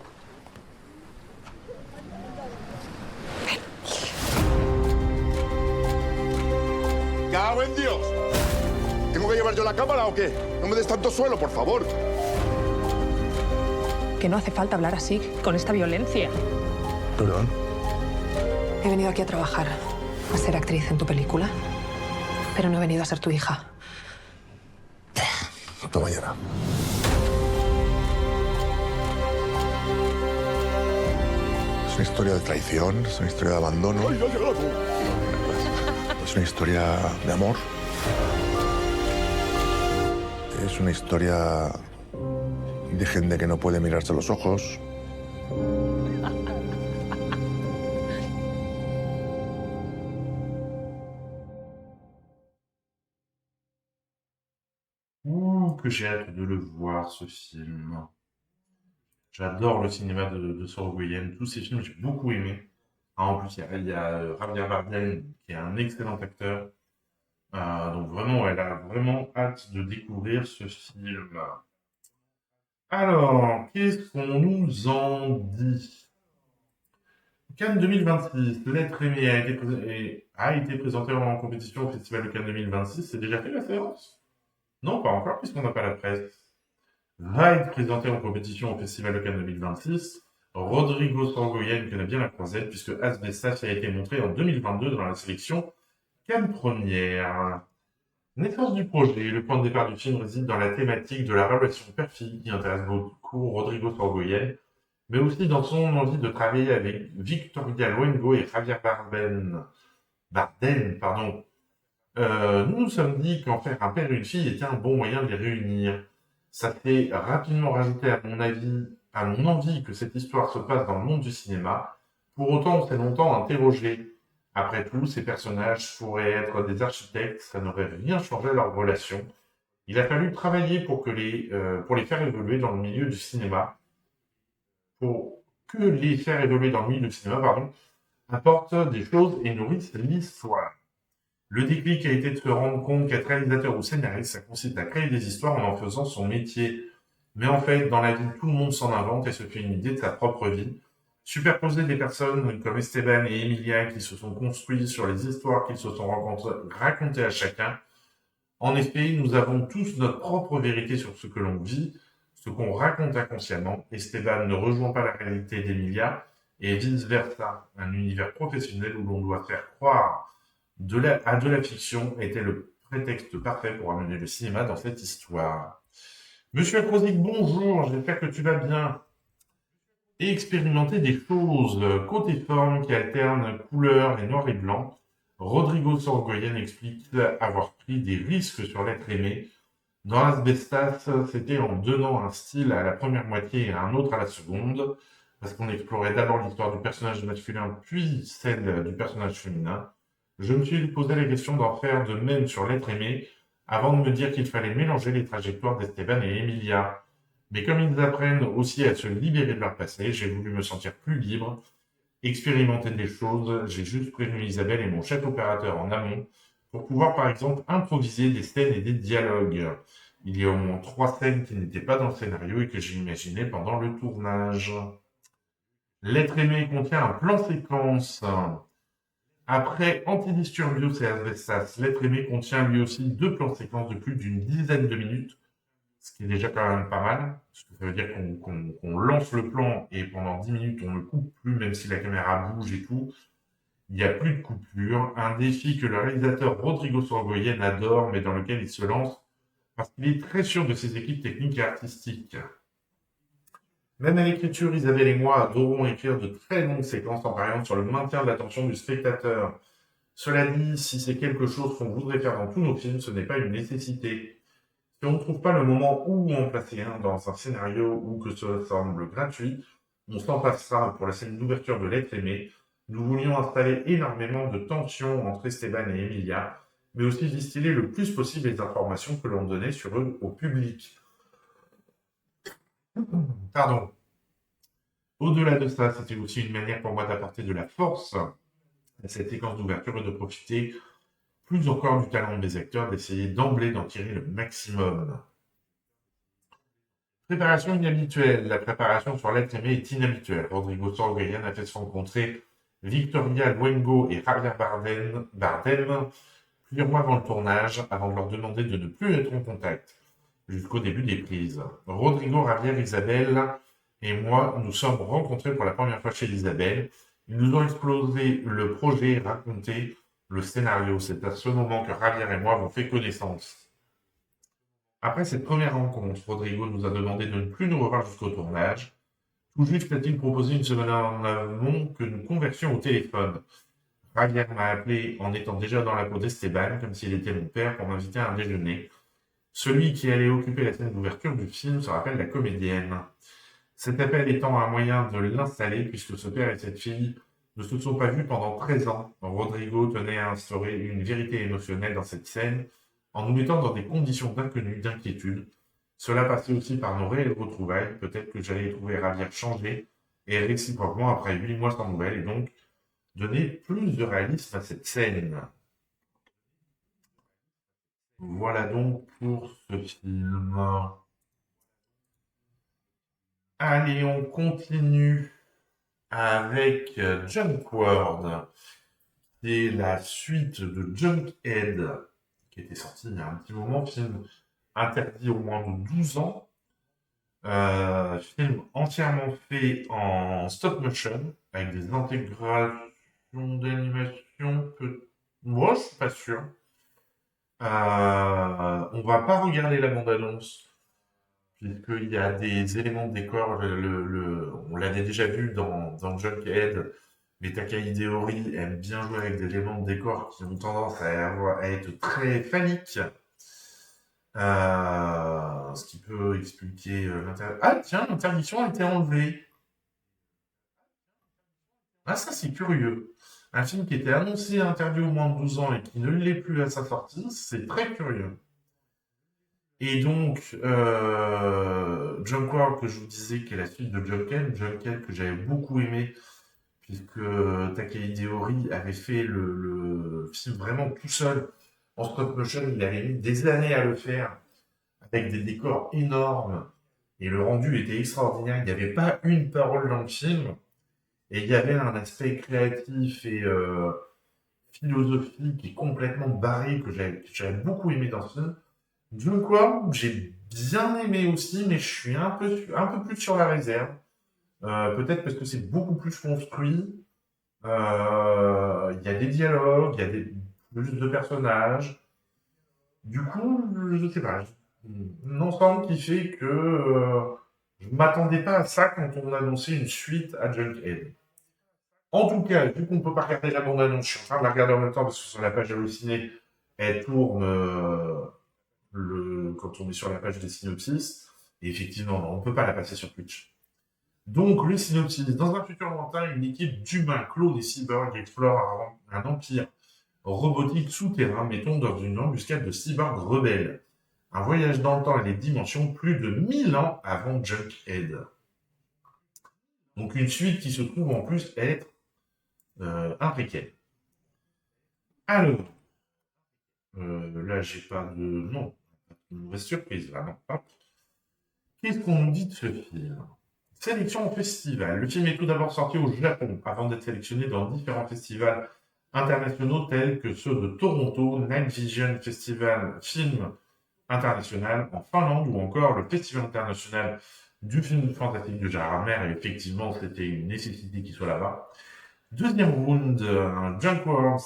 ¡Cago en Dios! ¿Tengo que llevar yo la cámara o qué? No me des tanto suelo, por favor. Que no hace falta hablar así, con esta violencia. ¿Perdón? He venido aquí a trabajar, a ser actriz en tu película, pero no he venido a ser tu hija. Hasta mañana. Es una historia de traición, es una historia de abandono. ¡Ay, ha llegado! Es una historia de amor. Es una historia de gente que no puede mirarse a los ojos. Que j'ai hâte de le voir, ce film. J'adore le cinéma de Sorogoyen. Tous ces films, j'ai beaucoup aimé. En plus, il y a Javier Bardem, qui est un excellent acteur. Donc vraiment, elle a vraiment hâte de découvrir ce film. Alors, qu'est-ce qu'on nous en dit? Cannes 2026, L'être aimé a été présenté en compétition au Festival de Cannes 2026. C'est déjà fait la séance? Non, pas encore, puisqu'on n'a pas la presse. Va être présenté en compétition au Festival de Cannes 2026. Rodrigo Sorogoyen connaît bien la croisette, puisque Asbestas a été montré en 2022 dans la sélection Cannes Première. Naissance du projet. Le point de départ du film réside dans la thématique de la relation père-fille qui intéresse beaucoup Rodrigo Sorogoyen, mais aussi dans son envie de travailler avec Victoria Luengo et Javier Bardem. Nous nous sommes dit qu'en faire un père et une fille était un bon moyen de les réunir. Ça fait rapidement rajouter à mon envie que cette histoire se passe dans le monde du cinéma. Pour autant, on s'est longtemps interrogé. Après tout, ces personnages pourraient être des architectes, ça n'aurait rien changé à leur relation. Il a fallu travailler pour les faire évoluer dans le milieu du cinéma. Apportent des choses et nourrissent l'histoire. Le déclic a été de se rendre compte qu'être réalisateur ou scénariste, ça consiste à créer des histoires en faisant son métier. Mais en fait, dans la vie, tout le monde s'en invente et se fait une idée de sa propre vie. Superposer des personnes comme Esteban et Emilia qui se sont construits sur les histoires qu'ils se sont racontées à chacun. En effet, nous avons tous notre propre vérité sur ce que l'on vit, ce qu'on raconte inconsciemment. Esteban ne rejoint pas la réalité d'Emilia et vice-versa. Un univers professionnel où l'on doit faire croire à de la fiction était le prétexte parfait pour amener le cinéma dans cette histoire. Monsieur Akrozik, bonjour, j'espère que tu vas bien. Et expérimenter des choses côté forme qui alternent couleur et noir et blanc. Rodrigo Sorogoyen explique avoir pris des risques sur l'être aimé. Dans Asbestas, c'était en donnant un style à la première moitié et un autre à la seconde, parce qu'on explorait d'abord l'histoire du personnage masculin, puis celle du personnage féminin. Je me suis posé la question d'en faire de même sur l'être aimé, avant de me dire qu'il fallait mélanger les trajectoires d'Esteban et Emilia. Mais comme ils apprennent aussi à se libérer de leur passé, j'ai voulu me sentir plus libre, expérimenter des choses. J'ai juste prévenu Isabelle et mon chef opérateur en amont pour pouvoir par exemple improviser des scènes et des dialogues. Il y a au moins 3 scènes qui n'étaient pas dans le scénario et que j'ai imaginé pendant le tournage. L'être aimé contient un plan séquence. Après Antidisturbios et Asbestas, l'être aimé contient lui aussi 2 plans séquences de plus d'une dizaine de minutes, ce qui est déjà quand même pas mal, parce que ça veut dire qu'on lance le plan et pendant 10 minutes on ne coupe plus, même si la caméra bouge et tout. Il n'y a plus de coupure, un défi que le réalisateur Rodrigo Sorogoyen adore, mais dans lequel il se lance parce qu'il est très sûr de ses équipes techniques et artistiques. Même à l'écriture, Isabelle et moi adorons écrire de très longues séquences en pariant sur le maintien de l'attention du spectateur. Cela dit, si c'est quelque chose qu'on voudrait faire dans tous nos films, ce n'est pas une nécessité. Si on ne trouve pas le moment où en placer un dans un scénario ou que cela semble gratuit, on s'en passera pour la scène d'ouverture de l'être aimé, Nous voulions installer énormément de tensions entre Esteban et Emilia, mais aussi distiller le plus possible les informations que l'on donnait sur eux au public. Pardon. Au-delà de ça, c'était aussi une manière pour moi d'apporter de la force à cette séquence d'ouverture et de profiter plus encore du talent des acteurs, d'essayer d'emblée d'en tirer le maximum. Préparation inhabituelle. La préparation sur l'être aimé est inhabituelle. Rodrigo Sorogoyen a fait se rencontrer Victoria Luengo et Javier Bardem plusieurs mois avant le tournage, avant de leur demander de ne plus être en contact, jusqu'au début des prises. Rodrigo, Javier, Isabelle et moi nous sommes rencontrés pour la première fois chez Isabelle. Ils nous ont explosé le projet et raconté le scénario. C'est à ce moment que Javier et moi avons fait connaissance. Après cette première rencontre, Rodrigo nous a demandé de ne plus nous revoir jusqu'au tournage. Tout juste a-t-il proposé une semaine en amont que nous conversions au téléphone. Javier m'a appelé en étant déjà dans la peau d'Esteban, comme s'il était mon père, pour m'inviter à un déjeuner. Celui qui allait occuper la scène d'ouverture du film se rappelle la comédienne. Cet appel étant un moyen de l'installer, puisque ce père et cette fille ne se sont pas vus pendant 13 ans. Rodrigo tenait à instaurer une vérité émotionnelle dans cette scène, en nous mettant dans des conditions d'inconnu, d'inquiétude. Cela passait aussi par nos réelles retrouvailles. Peut-être que j'allais trouver Javier changé, et réciproquement après 8 mois sans nouvelles, et donc donner plus de réalisme à cette scène. Voilà donc pour ce film. Allez, on continue avec Junkworld, qui est la suite de Junkhead, qui était sorti il y a un petit moment, film interdit au moins de 12 ans, film entièrement fait en stop motion, avec des intégrations d'animation que moi je suis pas sûr. On va pas regarder la bande-annonce, puisqu'il y a des éléments de décor, on l'avait déjà vu dans Junkhead, mais Takahide Ori aime bien jouer avec des éléments de décor qui ont tendance à être très phalliques. Ce qui peut expliquer l'interdiction. Ah tiens, l'interdiction a été enlevée. Ah ça c'est curieux. Un film qui était annoncé interdit au moins de 12 ans et qui ne l'est plus à sa sortie, c'est très curieux. Et donc, Junkworld, que je vous disais, qui est la suite de Junkhead que j'avais beaucoup aimé, puisque Takahide Ori avait fait le film vraiment tout seul, en stop motion, il avait mis des années à le faire, avec des décors énormes, et le rendu était extraordinaire, il n'y avait pas une parole dans le film, et il y avait un aspect créatif et philosophique et complètement barré que j'avais beaucoup aimé dans ce film. Junkworld, j'ai bien aimé aussi, mais je suis un peu plus sur la réserve. Peut-être parce que c'est beaucoup plus construit. Il y a des dialogues, il y a plus de personnages. Du coup, je sais pas. Un ensemble qui fait que je m'attendais pas à ça quand on annonçait une suite à Junkhead. En tout cas, vu qu'on peut pas regarder la bande-annonce, je suis en train de la regarder en même temps parce que sur la page Allociné, elle tourne quand on est sur la page des synopsis. Et effectivement, on peut pas la passer sur Twitch. Donc, le synopsis. Dans un futur lointain, une équipe d'humains, clones et cyborgs explore un empire robotique souterrain, mais tombe dans une embuscade de cyborgs rebelles. Un voyage dans le temps et les dimensions plus de 1000 ans avant Junkhead. Donc, une suite qui se trouve en plus être un préquel. Alors, là, j'ai pas de... Non, une mauvaise surprise, là, non. Hop. Qu'est-ce qu'on nous dit de ce film ? Sélection au festival. Le film est tout d'abord sorti au Japon, avant d'être sélectionné dans différents festivals internationaux tels que ceux de Toronto, Night Vision Festival Film International en Finlande, ou encore le Festival International du film fantastique de Gérard Mer, et effectivement, c'était une nécessité qu'il soit là-bas. Deuxième round, Junkworld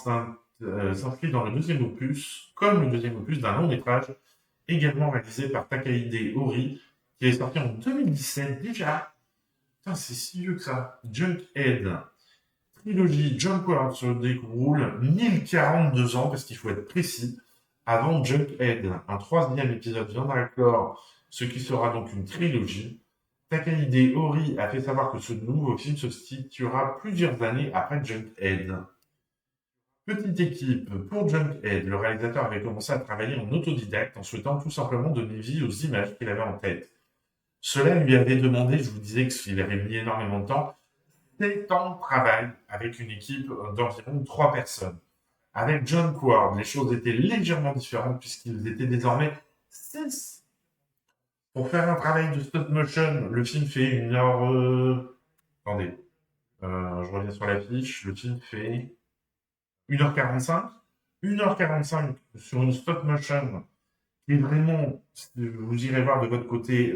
s'inscrit dans le deuxième opus, comme le deuxième opus d'un long métrage, également réalisé par Takahide Ori, qui est sorti en 2017 déjà. Putain, c'est si vieux que ça. Junkhead. Trilogie Junkworld se déroule 1042 ans, parce qu'il faut être précis, avant Junkhead. Un troisième épisode viendra clore ce qui sera donc une trilogie. Takahide Ori a fait savoir que ce nouveau film se situera plusieurs années après Junkhead. Petite équipe, pour Junkhead, le réalisateur avait commencé à travailler en autodidacte en souhaitant tout simplement donner vie aux images qu'il avait en tête. Cela lui avait demandé, je vous disais qu'il avait mis énormément de temps, 7 ans de travail avec une équipe d'environ 3 personnes. Avec John Ward, les choses étaient légèrement différentes puisqu'ils étaient désormais 6. Pour faire un travail de stop motion, le film fait 1 heure... Attendez, je reviens sur la fiche. Le film fait 1h45. 1h45 sur une stop motion qui est vraiment... Vous irez voir de votre côté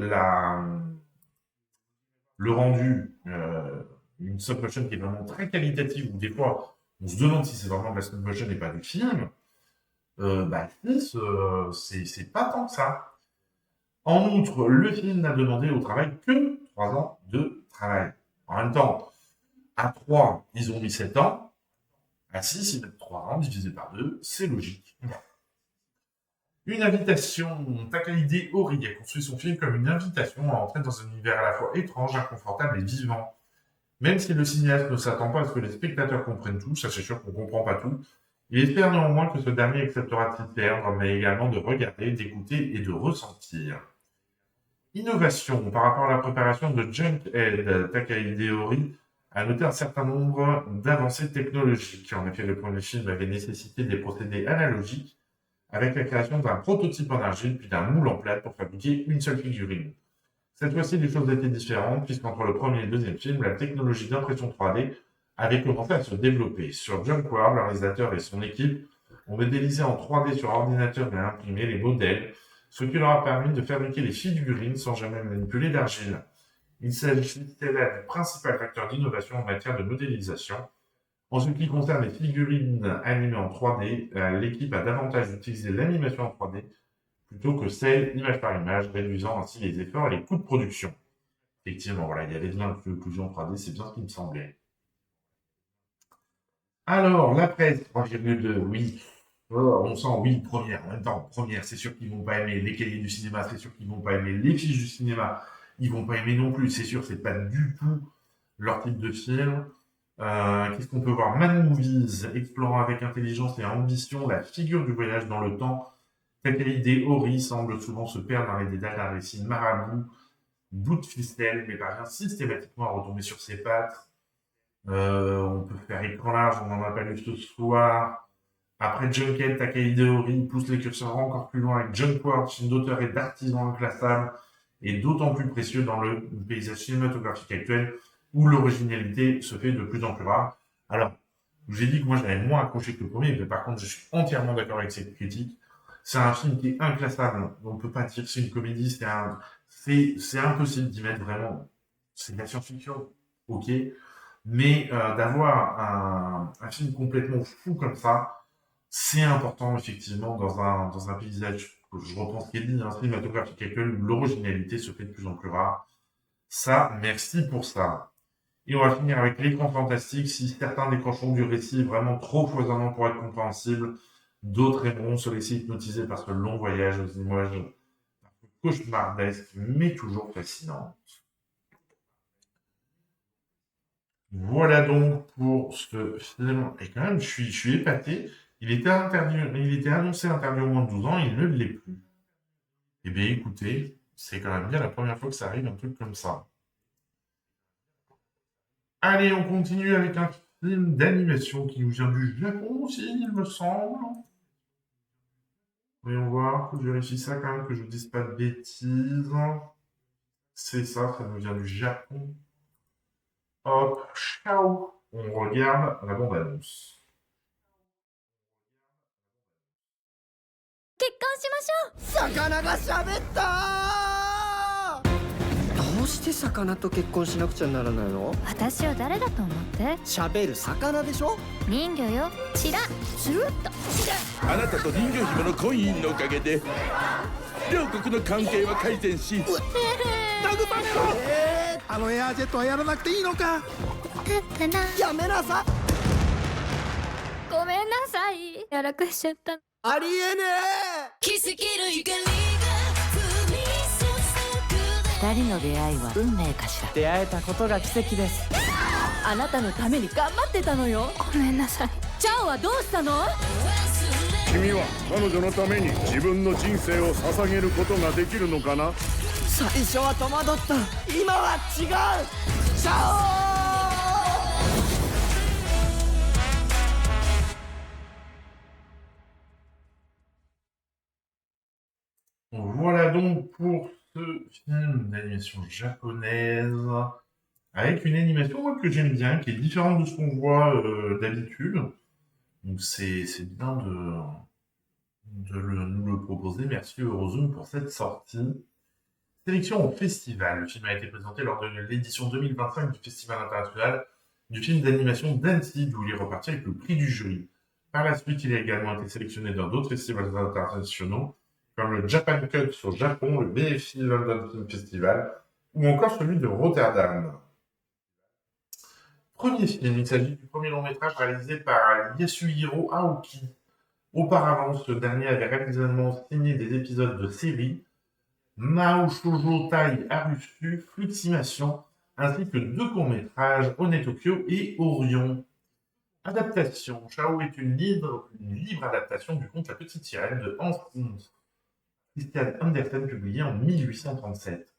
le rendu. Une stop motion qui est vraiment très qualitative, où des fois, on se demande si c'est vraiment de la stop motion et pas du film. C'est pas tant que ça. En outre, le film n'a demandé au travail que 3 ans de travail. En même temps, à 3, ils ont mis 7 ans. À 6, ils mettent 3 ans divisé par 2. C'est logique. Une invitation. Takahide Ori a construit son film comme une invitation à entrer dans un univers à la fois étrange, inconfortable et vivant. Même si le cinéaste ne s'attend pas à ce que les spectateurs comprennent tout, ça c'est sûr qu'on ne comprend pas tout, il espère néanmoins que ce dernier acceptera de s'y perdre, mais également de regarder, d'écouter et de ressentir. Innovation. Par rapport à la préparation de Junkhead, Takahide Ori a noté un certain nombre d'avancées technologiques. En effet, le premier film avait nécessité des procédés analogiques avec la création d'un prototype en argile puis d'un moule en plate pour fabriquer une seule figurine. Cette fois-ci, les choses étaient différentes, puisqu'entre le premier et le deuxième film, la technologie d'impression 3D avait commencé à se développer. Sur Junkhead, le réalisateur et son équipe ont modélisé en 3D sur ordinateur et imprimé les modèles, ce qui leur a permis de fabriquer les figurines sans jamais manipuler d'argile. Il s'agissait là du principal facteur d'innovation en matière de modélisation. En ce qui concerne les figurines animées en 3D, l'équipe a davantage utilisé l'animation en 3D plutôt que celle image par image, réduisant ainsi les efforts et les coûts de production. Effectivement, voilà, il y avait de l'inclusion 3D, c'est bien ce qui me semblait. Alors, la presse, 3,2, oui. On sent, oui, première. En même temps, première, c'est sûr qu'ils vont pas aimer. Les cahiers du cinéma, c'est sûr qu'ils vont pas aimer. Les fiches du cinéma, ils vont pas aimer non plus. C'est sûr, c'est pas du tout leur type de film. Qu'est-ce qu'on peut voir? Mad Movies, explorant avec intelligence et ambition la figure du voyage dans le temps. Takahide Ori semble souvent se perdre dans les détails d'un récit marabout, bout de ficelle, mais parvient systématiquement à retomber sur ses pattes. On peut faire écran large, on n'en a pas lu ce soir. Après Junkhead, Takahide Ori pousse les curseurs encore plus loin avec Junkhead, film d'auteur et d'artisan inclassable, et d'autant plus précieux dans le paysage cinématographique actuel, où l'originalité se fait de plus en plus rare. Alors, je vous ai dit que moi j'avais moins accroché que le premier, mais par contre je suis entièrement d'accord avec cette critique. C'est un film qui est inclassable. On ne peut pas dire que c'est une comédie, c'est impossible d'y mettre vraiment. C'est de la science-fiction, ok. Mais d'avoir un film complètement fou comme ça, c'est important effectivement dans un paysage, je reprends ce qui est dit, un cinématographique actuel où l'originalité se fait de plus en plus rare. Ça, merci pour ça. Et on va finir avec l'écran fantastique. Si certains décrocheront du récit vraiment trop foisonnant pour être compréhensible, d'autres aimeront se laisser hypnotiser par ce long voyage aux images cauchemardesques, mais toujours fascinantes. Voilà donc pour ce film. Et quand même, je suis épaté. Il était annoncé interdit au moins de 12 ans, il ne l'est plus. Eh bien, écoutez, c'est quand même bien la première fois que ça arrive, un truc comme ça. Allez, on continue avec un film d'animation qui nous vient du Japon aussi, il me semble. Voyons voir, faut que je vérifie ça quand même, que je ne dise pas de bêtises. C'est ça, ça nous vient du Japon. Hop, ciao. On regarde la bande-annonce. 結婚しましょう。魚が喋った。どうして魚と結婚しなくちゃならないの？私を誰だと思って？喋る魚でしょ？人魚よ。チラッ、スルッと。あなたと人魚姫の婚姻のおかげで両国の関係は改善し。慰めろ。あのエアジェットはやらなくていいのか？だったな。やめなさい。ごめんなさい。やらかしちゃった。ありえねえ。奇跡の光が降り注ぐ2人の出会いは運命かしら。出会えたことが奇跡です。あなたのために頑張ってたのよ。ごめんなさい。チャオはどうしたの？君は彼女のために自分の人生を捧げることができるのかな？最初は戸惑った。今は違う。チャオ！Voilà donc pour ce film d'animation japonaise, avec une animation moi, que j'aime bien, qui est différente de ce qu'on voit d'habitude. Donc c'est bien de nous le proposer. Merci Eurozone pour cette sortie. Sélection au festival. Le film a été présenté lors de l'édition 2025 du Festival international du film d'animation d'Annecy, d'où il est reparti avec le prix du jury. Par la suite, il a également été sélectionné dans d'autres festivals internationaux, comme le Japan Cuts au Japon, le BFI London Film Festival, ou encore celui de Rotterdam. Premier film, il s'agit du premier long-métrage réalisé par Yasuhiro Aoki. Auparavant, ce dernier avait régulièrement signé des épisodes de séries Mao Shoujo Tai Arusu, Fluximation, ainsi que 2 courts-métrages, Onetokyo et Orion. Adaptation. Chao est une libre adaptation du conte La Petite Sirène de Hans Christian Andersen, publié en 1837.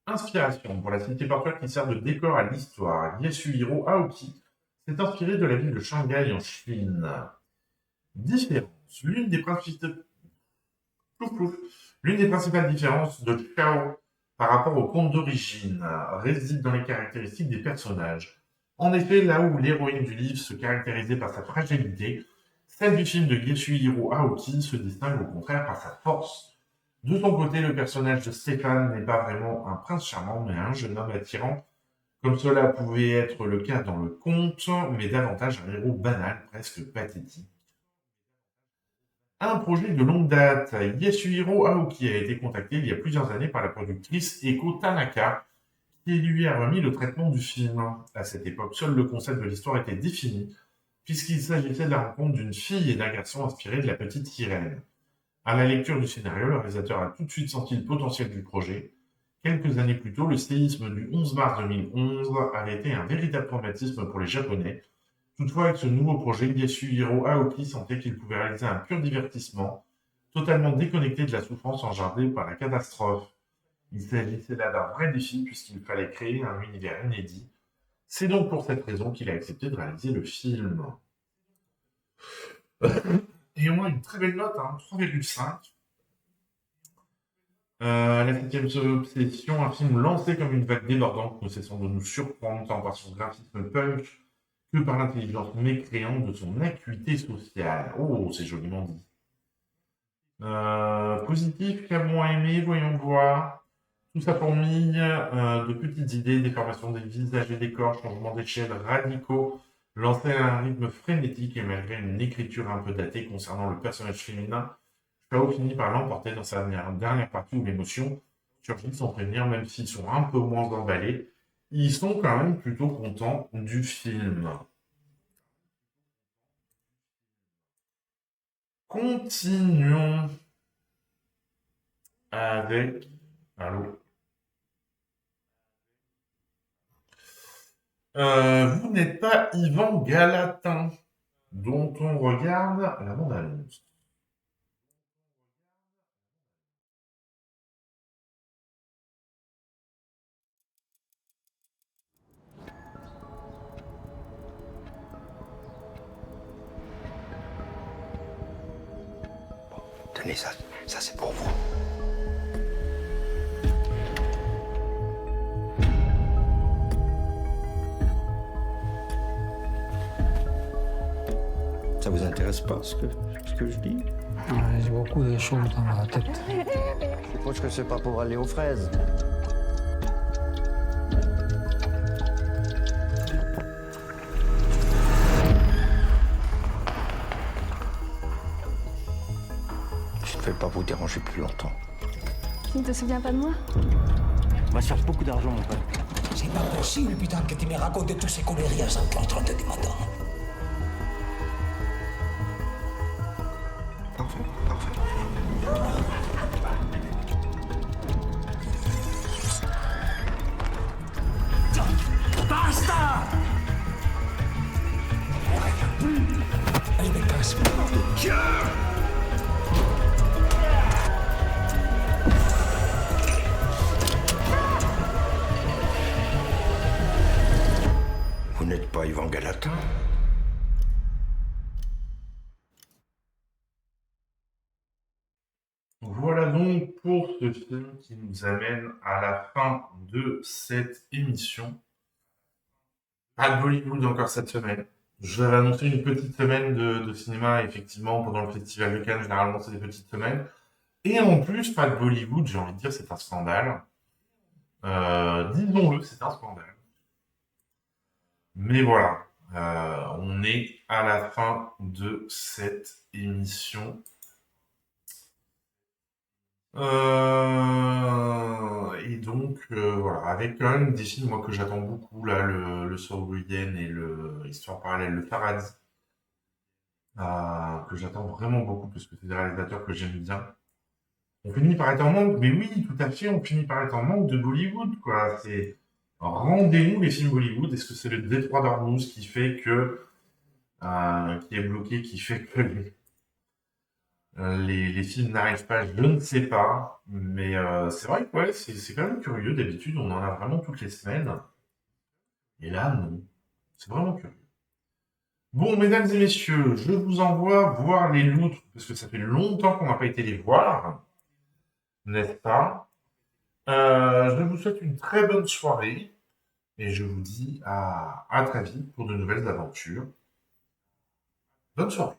Inspiration. Pour la cité portuaire qui sert de décor à l'histoire, Yasuhiro Aoki s'est inspiré de la ville de Shanghai en Chine. Différence. L'une des principales différences de Chao par rapport au conte d'origine réside dans les caractéristiques des personnages. En effet, là où l'héroïne du livre se caractérisait par sa fragilité, celle du film de Yasuhiro Aoki se distingue au contraire par sa force. De son côté, le personnage de Stéphane n'est pas vraiment un prince charmant, mais un jeune homme attirant, comme cela pouvait être le cas dans le conte, mais davantage un héros banal, presque pathétique. Un projet de longue date, Yasuhiro Aoki a été contacté il y a plusieurs années par la productrice Eko Tanaka, qui lui a remis le traitement du film. À cette époque, seul le concept de l'histoire était défini, puisqu'il s'agissait de la rencontre d'une fille et d'un garçon inspirés de La Petite Sirène. À la lecture du scénario, le réalisateur a tout de suite senti le potentiel du projet. Quelques années plus tôt, le séisme du 11 mars 2011 avait été un véritable traumatisme pour les Japonais. Toutefois, avec ce nouveau projet, Yasuhiro Aoki sentait qu'il pouvait réaliser un pur divertissement, totalement déconnecté de la souffrance engendrée par la catastrophe. Il s'agissait là d'un vrai défi puisqu'il fallait créer un univers inédit. C'est donc pour cette raison qu'il a accepté de réaliser le film. Et on a une très belle note, 3,5. La 7e obsession, un film lancé comme une vague débordante, ne cessant de nous surprendre tant par son graphisme punk que par l'intelligence mécréante de son acuité sociale. Oh, c'est joliment dit. Positif, qu'avons aimé, voyons voir. Tout ça fourmille de petites idées, déformation des visages et des corps, changements d'échelle radicaux, lancés à un rythme frénétique et malgré une écriture un peu datée concernant le personnage féminin, Chao finit par l'emporter dans sa dernière partie où l'émotion surgit sans prévenir, même s'ils sont un peu moins emballés. Ils sont quand même plutôt contents du film. Continuons avec... Allô? Vous n'êtes pas Ivan Galatin, dont on regarde la bande-annonce. Tenez ça c'est pour vous. Ça vous intéresse pas ce que je dis? J'ai beaucoup de choses dans la tête. Je suppose que c'est pas pour aller aux fraises. Je ne vais pas vous déranger plus longtemps. Tu ne te souviens pas de moi? On cherche beaucoup d'argent, mon pote. C'est pas possible, putain, que tu me racontes toutes ces conneries à 5h30 du matin. Voilà donc pour ce film qui nous amène à la fin de cette émission. Pas de Bollywood encore cette semaine. Je vais annoncer une petite semaine de cinéma, effectivement, pendant le Festival de Cannes. Généralement, c'est des petites semaines. Et en plus, pas de Bollywood, j'ai envie de dire, c'est un scandale. Disons-le, c'est un scandale. Mais voilà, on est à la fin de cette émission. Et donc, voilà, avec quand même des films moi, que j'attends beaucoup, là, le Sorgoyen et l'Histoire parallèle, le Paradis, que j'attends vraiment beaucoup, parce que c'est des réalisateurs que j'aime bien. On finit par être en manque, mais oui, tout à fait, on finit par être en manque de Bollywood, quoi. C'est rendez-nous les films Bollywood. Est-ce que c'est le détroit d'Ormuz qui fait que, qui est bloqué, qui fait que les films n'arrivent pas, je ne sais pas, mais c'est vrai que ouais, c'est quand même curieux. D'habitude, on en a vraiment toutes les semaines. Et là, non. C'est vraiment curieux. Bon, mesdames et messieurs, je vous envoie voir les loutres, parce que ça fait longtemps qu'on n'a pas été les voir, n'est-ce pas? Je vous souhaite une très bonne soirée, et je vous dis à très vite pour de nouvelles aventures. Bonne soirée.